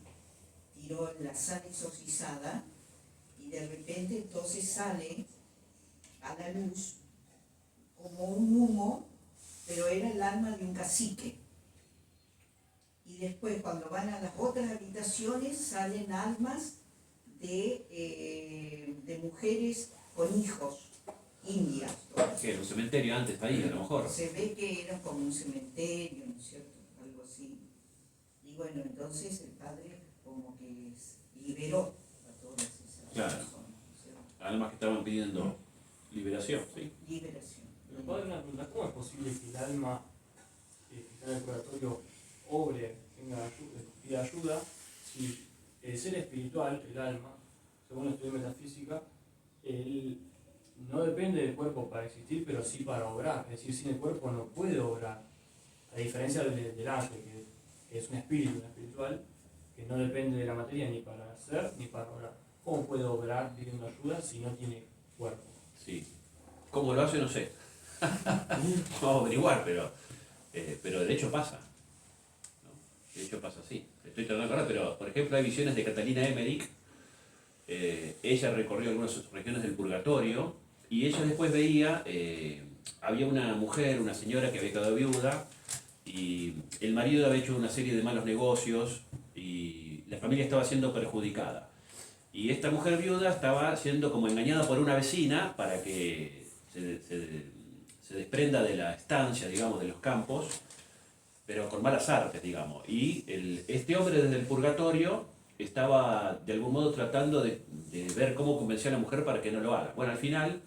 tiró la sal exorcizada y de repente entonces sale a la luz como un humo, pero era el alma de un cacique. Y después cuando van a las otras habitaciones salen almas de mujeres con hijos, indias. Todas. ¿Qué? ¿Un cementerio antes ahí, a lo mejor? Se ve que era como un cementerio, ¿no es cierto? Algo así. Y bueno, entonces el padre como que liberó a todas esas Claro. personas, ¿no es cierto? Almas que estaban pidiendo liberación, ¿sí? Liberación. Pero padre, una pregunta, ¿cómo es posible que el alma que está en el purgatorio obre, pida ayuda, si el ser espiritual, el alma, según el estudio de metafísica, él no depende del cuerpo para existir, pero sí para obrar? Es decir, sin el cuerpo no puede obrar, a diferencia del ángel, que es un espíritu, un espiritual, que no depende de la materia ni para hacer ni para obrar. ¿Cómo puede obrar pidiendo ayuda si no tiene cuerpo? Sí. ¿Cómo lo hace? No sé. Vamos a averiguar, pero de hecho pasa. ¿No? De hecho pasa así. Estoy tratando de acordar, pero por ejemplo hay visiones de Catalina Emmerich. Ella recorrió algunas regiones del purgatorio y ella después veía, había una mujer, una señora que había quedado viuda y el marido había hecho una serie de malos negocios y la familia estaba siendo perjudicada. Y esta mujer viuda estaba siendo como engañada por una vecina para que se desprenda de la estancia, digamos, de los campos, pero con malas artes, digamos. Y este hombre desde el purgatorio estaba de algún modo tratando de ver cómo convenció a la mujer para que no lo haga. Bueno, al final,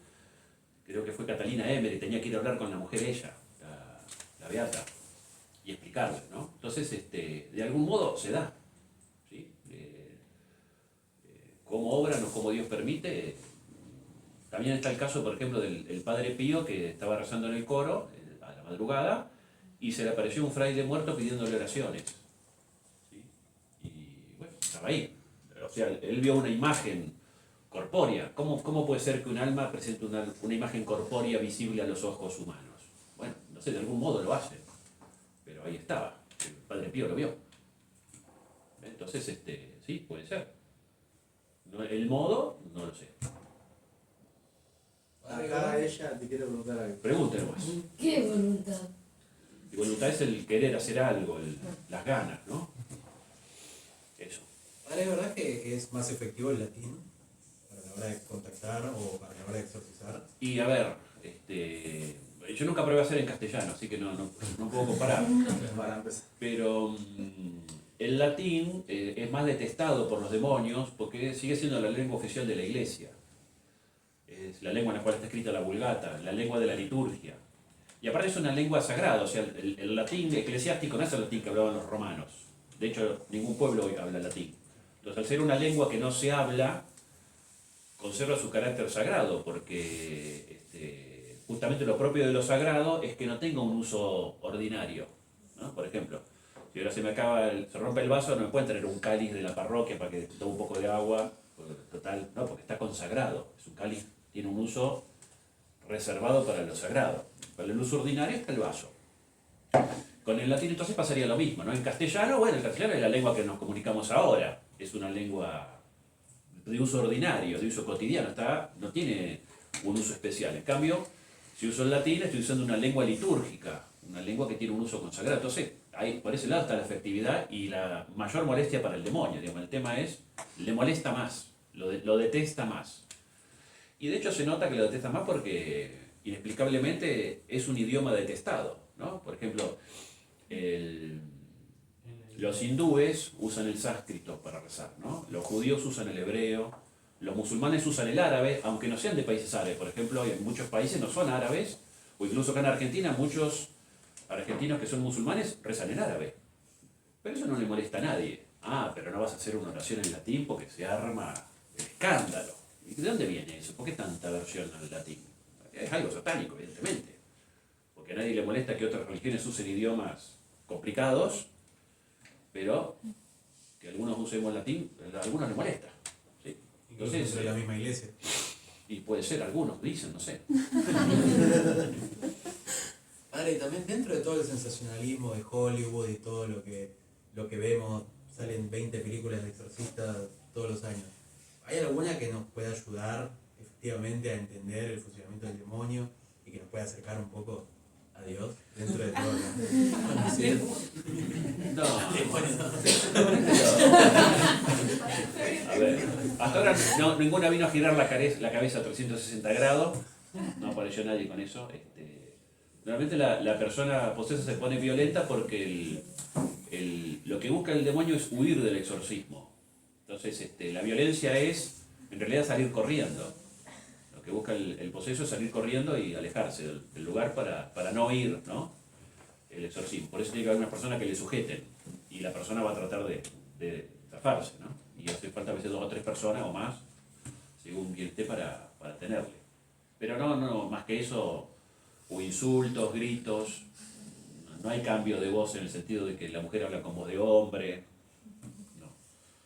creo que fue Catalina Emmerich, tenía que ir a hablar con la mujer ella, la beata, y explicarle, ¿no? Entonces, de algún modo se da, ¿sí? Cómo obran o cómo Dios permite. También está el caso, por ejemplo, del padre Pío, que estaba rezando en el coro a la madrugada y se le apareció un fraile muerto pidiéndole oraciones. ¿Sí? Y bueno, estaba ahí. O sea, él vio una imagen corpórea. ¿Cómo puede ser que un alma presente una imagen corpórea visible a los ojos humanos? Bueno, no sé, de algún modo lo hace. Pero ahí estaba. El padre Pío lo vio. Entonces, sí, puede ser. El modo, no lo sé. Acá ella te quiero preguntar algo. Pregúntale más. ¿Qué voluntad? Y voluntad es el querer hacer algo, las ganas, ¿no? Eso. Ahora, ¿es verdad que es más efectivo el latín para la hora de contactar o para la hora de exorcizar? Y a ver, yo nunca probé a hacer en castellano, así que no puedo comparar. Para empezar. Pero el latín es más detestado por los demonios porque sigue siendo la lengua oficial de la iglesia. Es la lengua en la cual está escrita la Vulgata, la lengua de la liturgia. Y aparte es una lengua sagrada, o sea, el latín eclesiástico no es el latín que hablaban los romanos. De hecho, ningún pueblo hoy habla latín. Entonces, al ser una lengua que no se habla, conserva su carácter sagrado, porque justamente lo propio de lo sagrado es que no tenga un uso ordinario, ¿no? Por ejemplo, si ahora se rompe el vaso, no me pueden traer un cáliz de la parroquia para que tome un poco de agua, total, no, porque está consagrado. Es un cáliz, tiene un uso reservado para lo sagrado. Para el uso ordinario está el vaso. Con el latín entonces pasaría lo mismo, ¿no? En castellano, bueno, el castellano es la lengua que nos comunicamos ahora. Es una lengua de uso ordinario, de uso cotidiano, no tiene un uso especial. En cambio, si uso el latín, estoy usando una lengua litúrgica, una lengua que tiene un uso consagrado. Entonces, ahí, por ese lado está la efectividad y la mayor molestia para el demonio. Digamos, el tema es, le molesta más, lo detesta más. Y de hecho se nota que lo detesta más porque inexplicablemente es un idioma detestado, ¿no? Por ejemplo, los hindúes usan el sánscrito para rezar, ¿no? Los judíos usan el hebreo, los musulmanes usan el árabe, aunque no sean de países árabes. Por ejemplo, en muchos países no son árabes, o incluso acá en Argentina muchos argentinos que son musulmanes rezan en árabe. Pero eso no le molesta a nadie. Ah, pero no vas a hacer una oración en latín porque se arma el escándalo. ¿Y de dónde viene eso? ¿Por qué tanta aversión al latín? Es algo satánico, evidentemente. Porque a nadie le molesta que otras religiones usen idiomas complicados, pero que algunos usemos latín, a algunos les molesta. ¿Sí? Incluso Entonces, dentro de la misma iglesia. y puede ser, algunos dicen, no sé. Padre, y también dentro de todo el sensacionalismo de Hollywood y todo lo que vemos, salen 20 películas de exorcistas todos los años. ¿Hay alguna que nos pueda ayudar efectivamente a entender el funcionamiento del demonio y que nos pueda acercar un poco a Dios dentro de todo? No. A ver, hasta ahora no, ninguna vino a girar la cabeza a 360 grados, no apareció nadie con eso. Realmente la persona posesa se pone violenta porque lo que busca el demonio es huir del exorcismo. Entonces la violencia es en realidad salir corriendo. Lo que busca el poseso es salir corriendo y alejarse del lugar para no oír, ¿no?, el exorcismo. Por eso tiene que haber una persona que le sujeten y la persona va a tratar de zafarse, ¿no? Y hace falta a veces 2 o 3 personas o más, según quien esté, para tenerle. Pero no, más que eso, o insultos, gritos, no hay cambio de voz en el sentido de que la mujer habla con voz de hombre. No.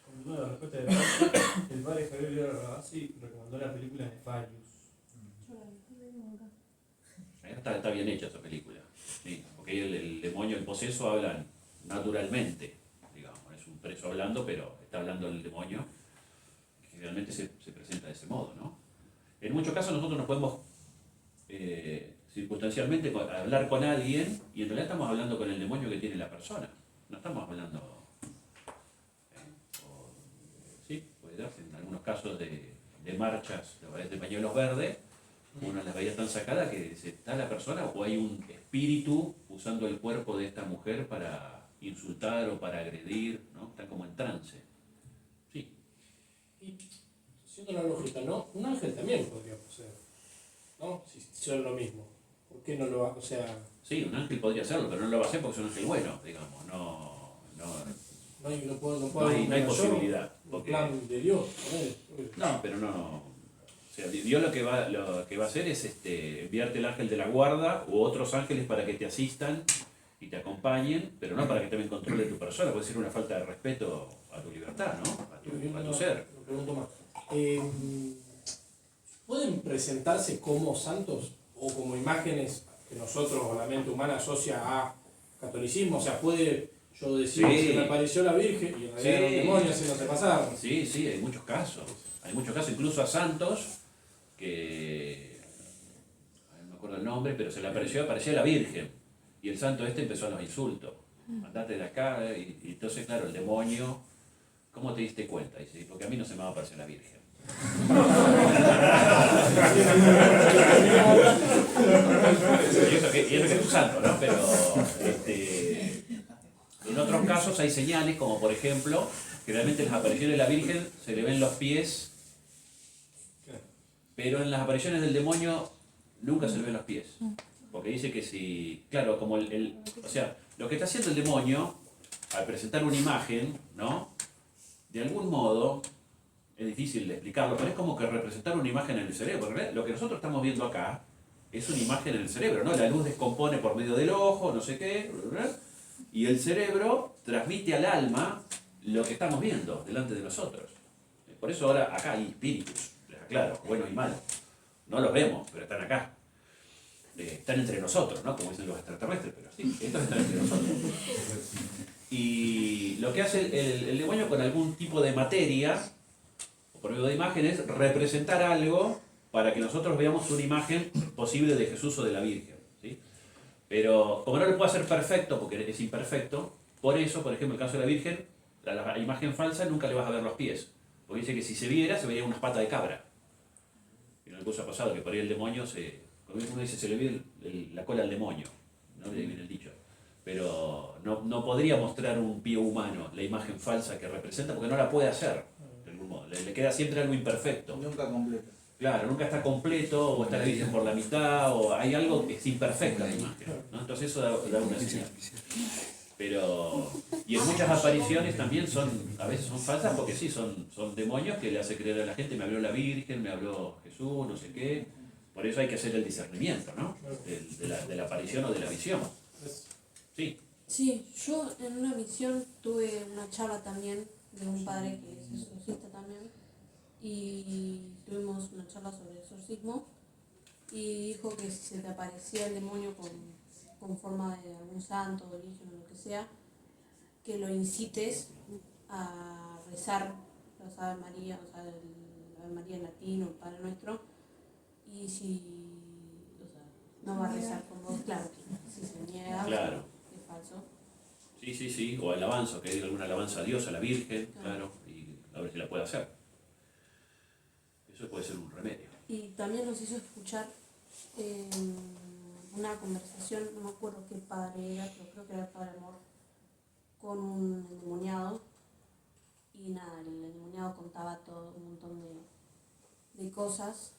Continuando la respuesta de la el padre Javier Ravasi recomendó la película Nefarious. Está bien hecha esa película, ¿sí? Porque el demonio, el poseso hablan naturalmente, digamos, es un preso hablando, pero está hablando el demonio, que realmente se presenta de ese modo, ¿no? En muchos casos nosotros nos podemos circunstancialmente hablar con alguien y en realidad estamos hablando con el demonio que tiene la persona, no estamos hablando, sí, puede darse en algunos casos de marchas de pañuelos verdes. Una las veía tan sacada que está la persona o hay un espíritu usando el cuerpo de esta mujer para insultar o para agredir, ¿no? Está como en trance. Sí. Y siendo la lógica, ¿no? Un ángel también podría poseer, ¿no? Si son lo mismo. ¿Por qué no lo va? O sea, Sí, un ángel podría hacerlo, pero no lo va a hacer porque es un ángel bueno, digamos. no puedo No hay posibilidad. Un Porque, plan de Dios, ¿no? no, pero no. O sea, Dios lo que va a hacer es enviarte el ángel de la guarda u otros ángeles para que te asistan y te acompañen, pero no para que tomen control de tu persona. Puede ser una falta de respeto a tu libertad, ¿no? A tu ser. Lo pregunto más. ¿Pueden presentarse como santos o como imágenes que nosotros o la mente humana asocia a catolicismo? O sea, ¿puede yo decir Sí. que se me apareció la Virgen y en realidad era un demonio haciéndose pasar? Sí, hay muchos casos. Hay muchos casos, incluso a santos que no me acuerdo el nombre, pero se le aparecía la Virgen y el santo empezó a los insultos. Andate de acá, y entonces claro, el demonio, ¿cómo te diste cuenta? Dice, porque a mí no se me va a aparecer la Virgen. Y eso que es un santo, ¿no? Pero en otros casos hay señales, como por ejemplo, que realmente en las apariciones de la Virgen se le ven los pies, pero en las apariciones del demonio nunca se le ven los pies. Porque dice que si, claro, como o sea, lo que está haciendo el demonio al presentar una imagen, ¿no? De algún modo, es difícil de explicarlo, pero es como que representar una imagen en el cerebro. Porque lo que nosotros estamos viendo acá es una imagen en el cerebro, ¿no? La luz descompone por medio del ojo, no sé qué, y el cerebro transmite al alma lo que estamos viendo delante de nosotros. Por eso ahora acá hay espíritus, les aclaro, buenos y malos. No los vemos, pero están acá. Están entre nosotros, ¿no? Como dicen los extraterrestres, pero sí, estos están entre nosotros. Y lo que hace el demonio con algún tipo de materia, o por medio de imágenes, es representar algo para que nosotros veamos una imagen posible de Jesús o de la Virgen, ¿sí? Pero como no lo puede hacer perfecto, porque es imperfecto, por eso, por ejemplo, en el caso de la Virgen, la imagen falsa nunca le vas a ver los pies. Porque dice que si se viera, se vería unas patas de cabra. Y en el curso pasado, que por ahí el demonio cuando uno dice se le ve la cola al demonio, ¿no? De ahí viene el dicho. Pero no podría mostrar un pie humano, la imagen falsa que representa, porque no la puede hacer, de algún modo. Le queda siempre algo imperfecto. Nunca completo. Claro, nunca está completo, o está la Virgen por la mitad, o hay algo que es imperfecta la imagen, ¿no? Entonces eso da una señal. Pero, y en muchas apariciones también a veces son falsas, porque sí, son demonios que le hace creer a la gente, me habló la Virgen, me habló Jesús, no sé qué, Por eso hay que hacer el discernimiento, ¿no? De la aparición o de la visión. Sí, Sí, yo en una misión tuve una charla también de un padre que es exorcista también y tuvimos una charla sobre exorcismo y dijo que si se te aparecía el demonio con forma de algún santo, de virgen o lo que sea, que lo incites a rezar los Ave María, o sea, el Ave María en latín o el Padre Nuestro, y si, o sea, no va a rezar con vos, claro, si se niega, claro. es falso. Sí, o alabanza, que hay alguna alabanza a Dios, a la Virgen, claro, y a ver si la puede hacer. Eso puede ser un remedio. Y también nos hizo escuchar una conversación, no me acuerdo qué padre era, pero creo que era el Padre Amor, con un endemoniado. Y nada, el endemoniado contaba todo un montón de cosas.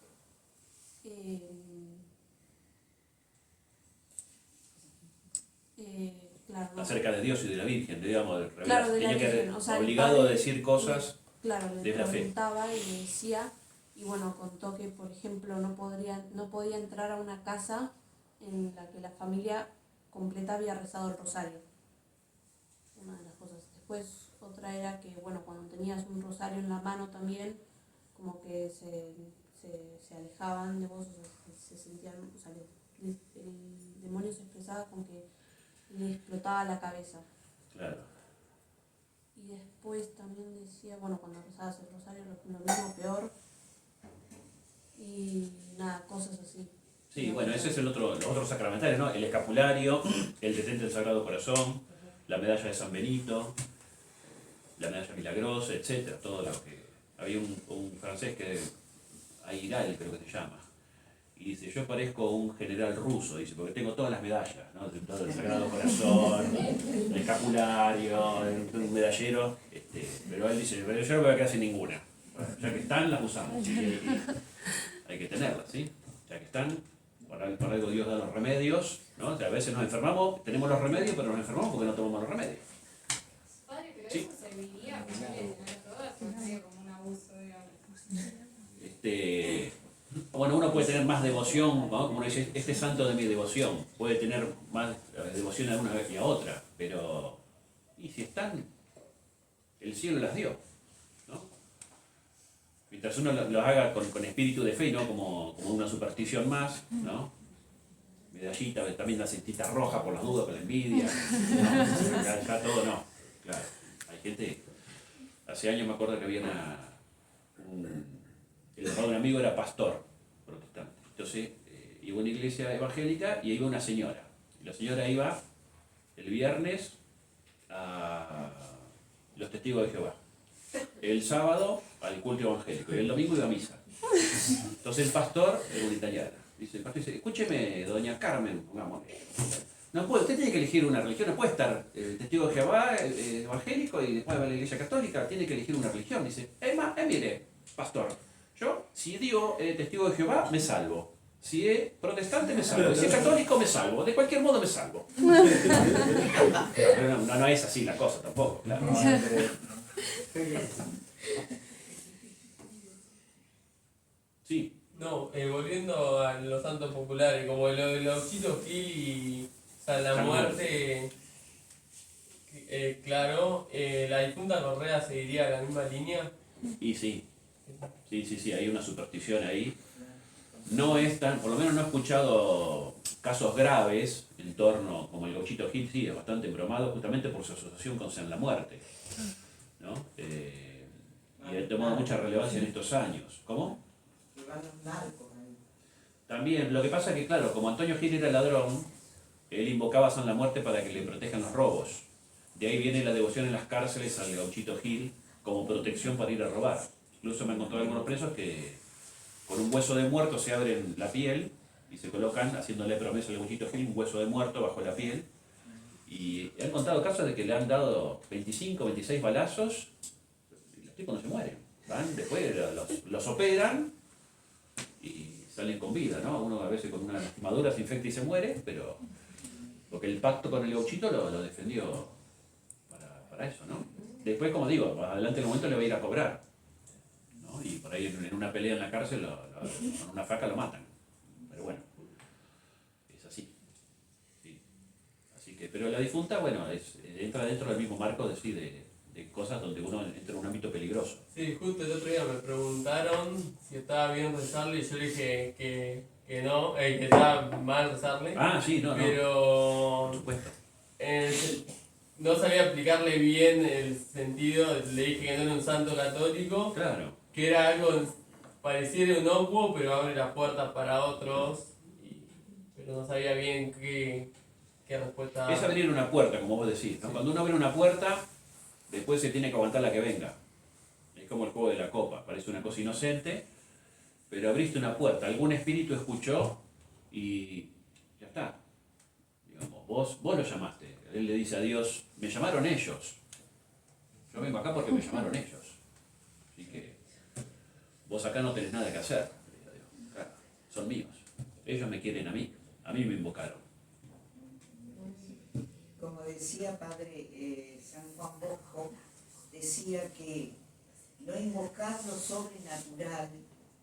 Claro, no. Acerca de Dios y de la Virgen, digamos, Claro, de la tenía que Virgen, o sea, el obligado a padre decir cosas claro, le de la fe. preguntaba y le decía, y bueno, contó que por ejemplo no podía entrar a una casa en la que la familia completa había rezado el rosario. Una de las cosas. Después otra era que bueno, cuando tenías un rosario en la mano también, como que se alejaban de vos, o sea, se sentían, o sea, el demonio se expresaba con que le explotaba la cabeza. Claro. Y después también decía, bueno, cuando rezabas el rosario lo mismo, peor. Y nada, cosas así. Sí, bueno, ese es los otros sacramentales, ¿no? El escapulario, el detente del Sagrado Corazón, la medalla de San Benito, la medalla milagrosa, etc. Todo lo que... Había un francés que... Airal creo que se llama. Y dice, yo parezco un general ruso, dice, porque tengo todas las medallas, ¿no? Todo el Sagrado Corazón, el escapulario, un medallero, pero él dice, pero yo no me voy a quedar sin ninguna. Bueno, ya que están, las usamos. Y hay que tenerlas, ¿sí? Ya que están, por algo Dios da los remedios, ¿no? O sea, a veces nos enfermamos, tenemos los remedios, pero nos enfermamos porque no tomamos los remedios. Padre, pero Sí. eso serviría para tener todas, o sería como un abuso, digamos. Bueno, uno puede tener más devoción, ¿no? Como uno dice, este es santo de mi devoción, puede tener más devoción a una vez que a otra, pero y si están, el cielo las dio, ¿no? Mientras uno lo haga con espíritu de fe, ¿no? Como una superstición más, ¿no? Medallita, también la cintita roja por las dudas, por la envidia, ¿no? Acá todo no, claro, hay gente, hace años me acuerdo que había el papá de un amigo era pastor protestante. Entonces iba a una iglesia evangélica y iba una señora. Y la señora iba el viernes a los testigos de Jehová. El sábado al culto evangélico y el domingo iba a misa. Entonces el pastor era un italiano. Dice, el pastor dice, escúcheme, doña Carmen, pongámosle. No puede, usted tiene que elegir una religión, no puede estar testigo de Jehová, evangélico y después va a la iglesia católica, tiene que elegir una religión. Dice, mire, pastor, yo, si digo testigo de Jehová, me salvo. Si es protestante, me salvo. Si es católico, me salvo. De cualquier modo, me salvo. Pero no es así la cosa tampoco, claro. Sí, No, volviendo a los santos populares, como lo de Gauchito Gil y San la Muerte, claro, la difunta Correa seguiría la misma línea. y sí, hay una superstición ahí. No es tan, por lo menos no he escuchado casos graves en torno, como el Gauchito Gil, sí, es bastante embromado justamente por su asociación con San la Muerte, ¿no? Y ha tomado mucha relevancia en estos años. ¿Cómo? Que van los narcos ahí. También, lo que pasa es que, claro, como Antonio Gil era ladrón, él invocaba a San la Muerte para que le protejan los robos. De ahí viene la devoción en las cárceles al Gauchito Gil como protección para ir a robar. Incluso me han contado algunos presos que con un hueso de muerto se abren la piel y se colocan, haciéndole promesa al Gauchito Gil, un hueso de muerto bajo la piel. Y han contado casos de que le han dado 25, 26 balazos y los tipos no se mueren. Van, después los operan y salen con vida, ¿no? Uno a veces con una lastimadura se infecta y se muere, pero porque el pacto con el Gauchito lo defendió para eso, ¿no? Después, como digo, más adelante en el momento le va a ir a cobrar, ¿no? Y por ahí en una pelea en la cárcel con una faca lo matan, Pero la difunta, bueno, entra dentro del mismo marco de, sí, de cosas donde uno entra en un ámbito peligroso. Sí, justo el otro día me preguntaron si estaba bien rezarle y yo le dije que no, que estaba mal rezarle. Ah, sí, no, Pero por supuesto. no sabía explicarle bien el sentido, le dije que no era un santo católico, Claro. que era algo pareciera inocuo, pero abre las puertas para otros, pero no sabía bien qué respuesta Es abrir una puerta, como vos decís, ¿no? Sí. Cuando uno abre una puerta, después se tiene que aguantar la que venga. Es como el juego de la copa, parece una cosa inocente, pero abriste una puerta, algún espíritu escuchó y ya está. Digamos, vos lo llamaste. Él le dice a Dios, me llamaron ellos. Yo vengo acá porque me llamaron ellos. Así que vos acá no tenés nada que hacer. Le dice a Dios. Claro, son míos. Ellos me quieren a mí me invocaron. Como decía Padre San Juan Bosco, decía que no invocar lo sobrenatural,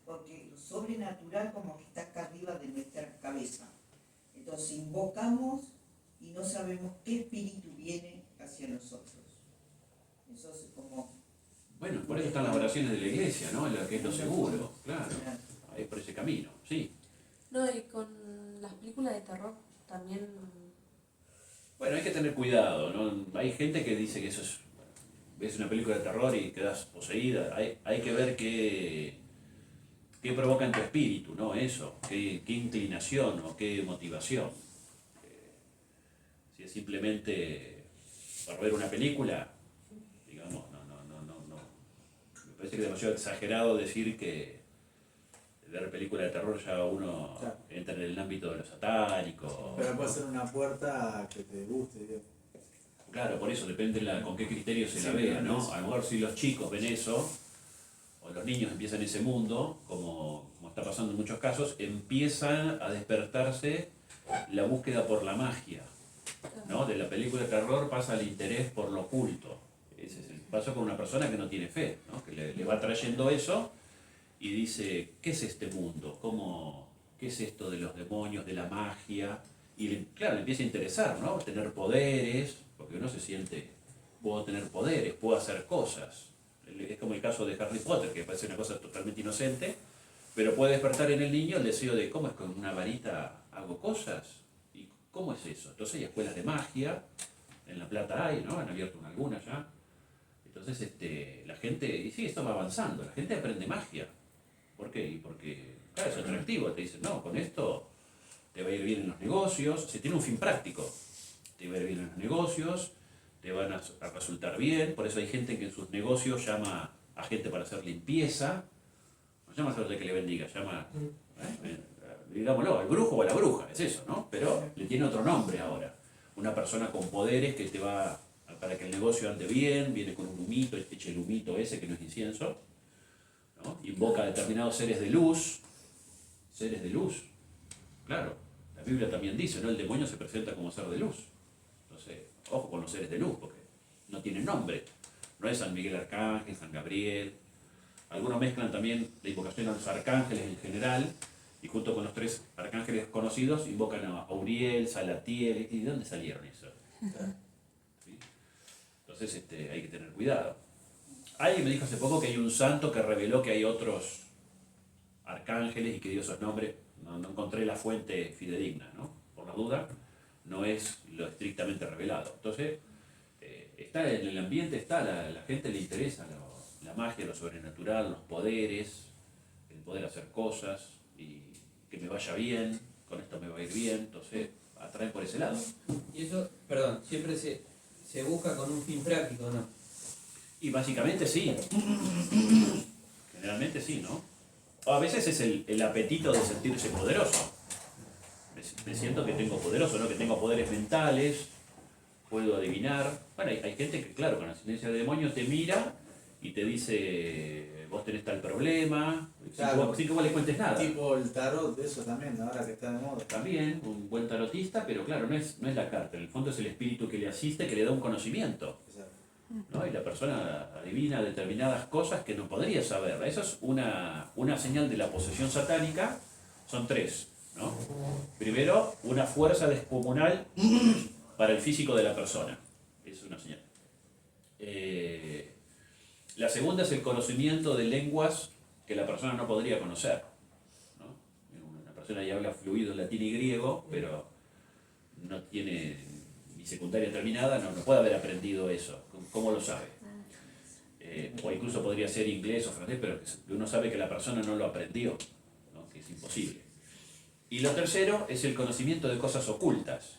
porque lo sobrenatural como que está acá arriba de nuestra cabeza. Entonces invocamos y no sabemos qué espíritu viene hacia nosotros. Eso es como... Bueno, por eso están las oraciones de la iglesia, ¿no? En lo que es lo seguro, claro. Ahí por ese camino, sí. No, y con las películas de terror también. Bueno, hay que tener cuidado, ¿no? Hay gente que dice que eso es... Ves una película de terror y quedas poseída. Hay que ver qué provoca en tu espíritu, ¿no? Eso, qué inclinación o qué motivación. Si es simplemente por ver una película, digamos, no. Me parece que es demasiado exagerado decir que ver película de terror ya uno Claro. entra en el ámbito de lo satánico. Pero puede ser una puerta que te guste, digo. Claro, por eso depende con qué criterio se la Sí, vea, claro, ¿no? eso. A lo mejor si los chicos ven eso, o los niños empiezan ese mundo, como está pasando en muchos casos, empiezan a despertarse la búsqueda por la magia, ¿no? De la película de terror pasa el interés por lo oculto. Ese es el paso con una persona que no tiene fe, ¿no? Que le va trayendo eso y dice, ¿qué es este mundo? ¿Qué es esto de los demonios, de la magia? Y claro, le empieza a interesar, ¿no? Tener poderes, porque uno se siente, puedo tener poderes, puedo hacer cosas. Es como el caso de Harry Potter, que parece una cosa totalmente inocente, pero puede despertar en el niño el deseo de, ¿cómo es con una varita hago cosas? ¿Y cómo es eso? Entonces hay escuelas de magia, en La Plata hay, ¿no? Han abierto alguna ya. Entonces la gente, y sí, esto va avanzando, la gente aprende magia. ¿Por qué? Y porque, claro, es atractivo, te dicen, no, con esto te va a ir bien en los negocios, se tiene un fin práctico, te va a ir bien en los negocios, te van a resultar bien, por eso hay gente que en sus negocios llama a gente para hacer limpieza, no llama a hacer de que le bendiga, llama, digámoslo, al brujo o a la bruja, es eso, ¿no? Pero le tiene otro nombre ahora, una persona con poderes que te va, para que el negocio ande bien, viene con un humito, eche el humito ese que no es incienso, ¿no? Invoca a determinados seres de luz, claro, la Biblia también dice, ¿no? El demonio se presenta como ser de luz. Entonces, ojo con los seres de luz, porque no tienen nombre. No es San Miguel Arcángel, San Gabriel. Algunos mezclan también la invocación a los arcángeles en general, y junto con los 3 arcángeles conocidos invocan a Uriel, Salatiel. ¿Y de dónde salieron eso? ¿Sí? Entonces hay que tener cuidado. Alguien me dijo hace poco que hay un santo que reveló que hay otros arcángeles y que dio esos nombres. No encontré la fuente fidedigna, ¿no? Por la duda, no es lo estrictamente revelado. Entonces, está en el ambiente, la gente le interesa la magia, lo sobrenatural, los poderes, el poder hacer cosas y que me vaya bien, con esto me va a ir bien, entonces atraen por ese lado. Y eso, perdón, siempre se busca con un fin práctico, ¿no? Y básicamente sí. Generalmente sí, ¿no? O a veces es el apetito de sentirse poderoso. Me siento que tengo poderoso, ¿no? Que tengo poderes mentales, puedo adivinar. Bueno, hay gente que, claro, con ascendencia de demonio te mira y te dice, vos tenés tal problema, Claro. sin que vos le cuentes nada. Tipo el tarot, eso también, ahora que está de moda. También, un buen tarotista, pero claro, no es la carta. En el fondo es el espíritu que le asiste, que le da un conocimiento, ¿no? Y la persona adivina determinadas cosas que no podría saber. Eso es una señal de la posesión satánica. Son 3, ¿no? Primero, una fuerza descomunal para el físico de la persona. Es una señal. La segunda es el conocimiento de lenguas que la persona no podría conocer, ¿no? Una persona ya habla fluido latín y griego, pero no tiene ni secundaria terminada, no puede haber aprendido eso. ¿Cómo lo sabe? O incluso podría ser inglés o francés, pero que uno sabe que la persona no lo aprendió, ¿no? Que es imposible. Y lo tercero es el conocimiento de cosas ocultas.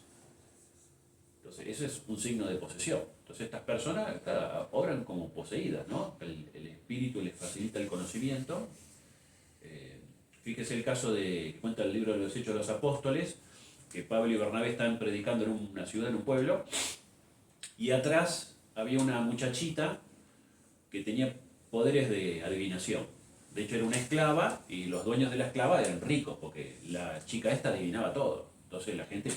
Entonces, eso es un signo de posesión. Entonces, estas personas obran como poseídas, ¿no? El espíritu les facilita el conocimiento. Fíjese el caso que cuenta el libro de los Hechos de los Apóstoles, que Pablo y Bernabé están predicando en una ciudad, en un pueblo, y atrás había una muchachita que tenía poderes de adivinación. De hecho, era una esclava y los dueños de la esclava eran ricos, porque la chica esta adivinaba todo. Entonces la gente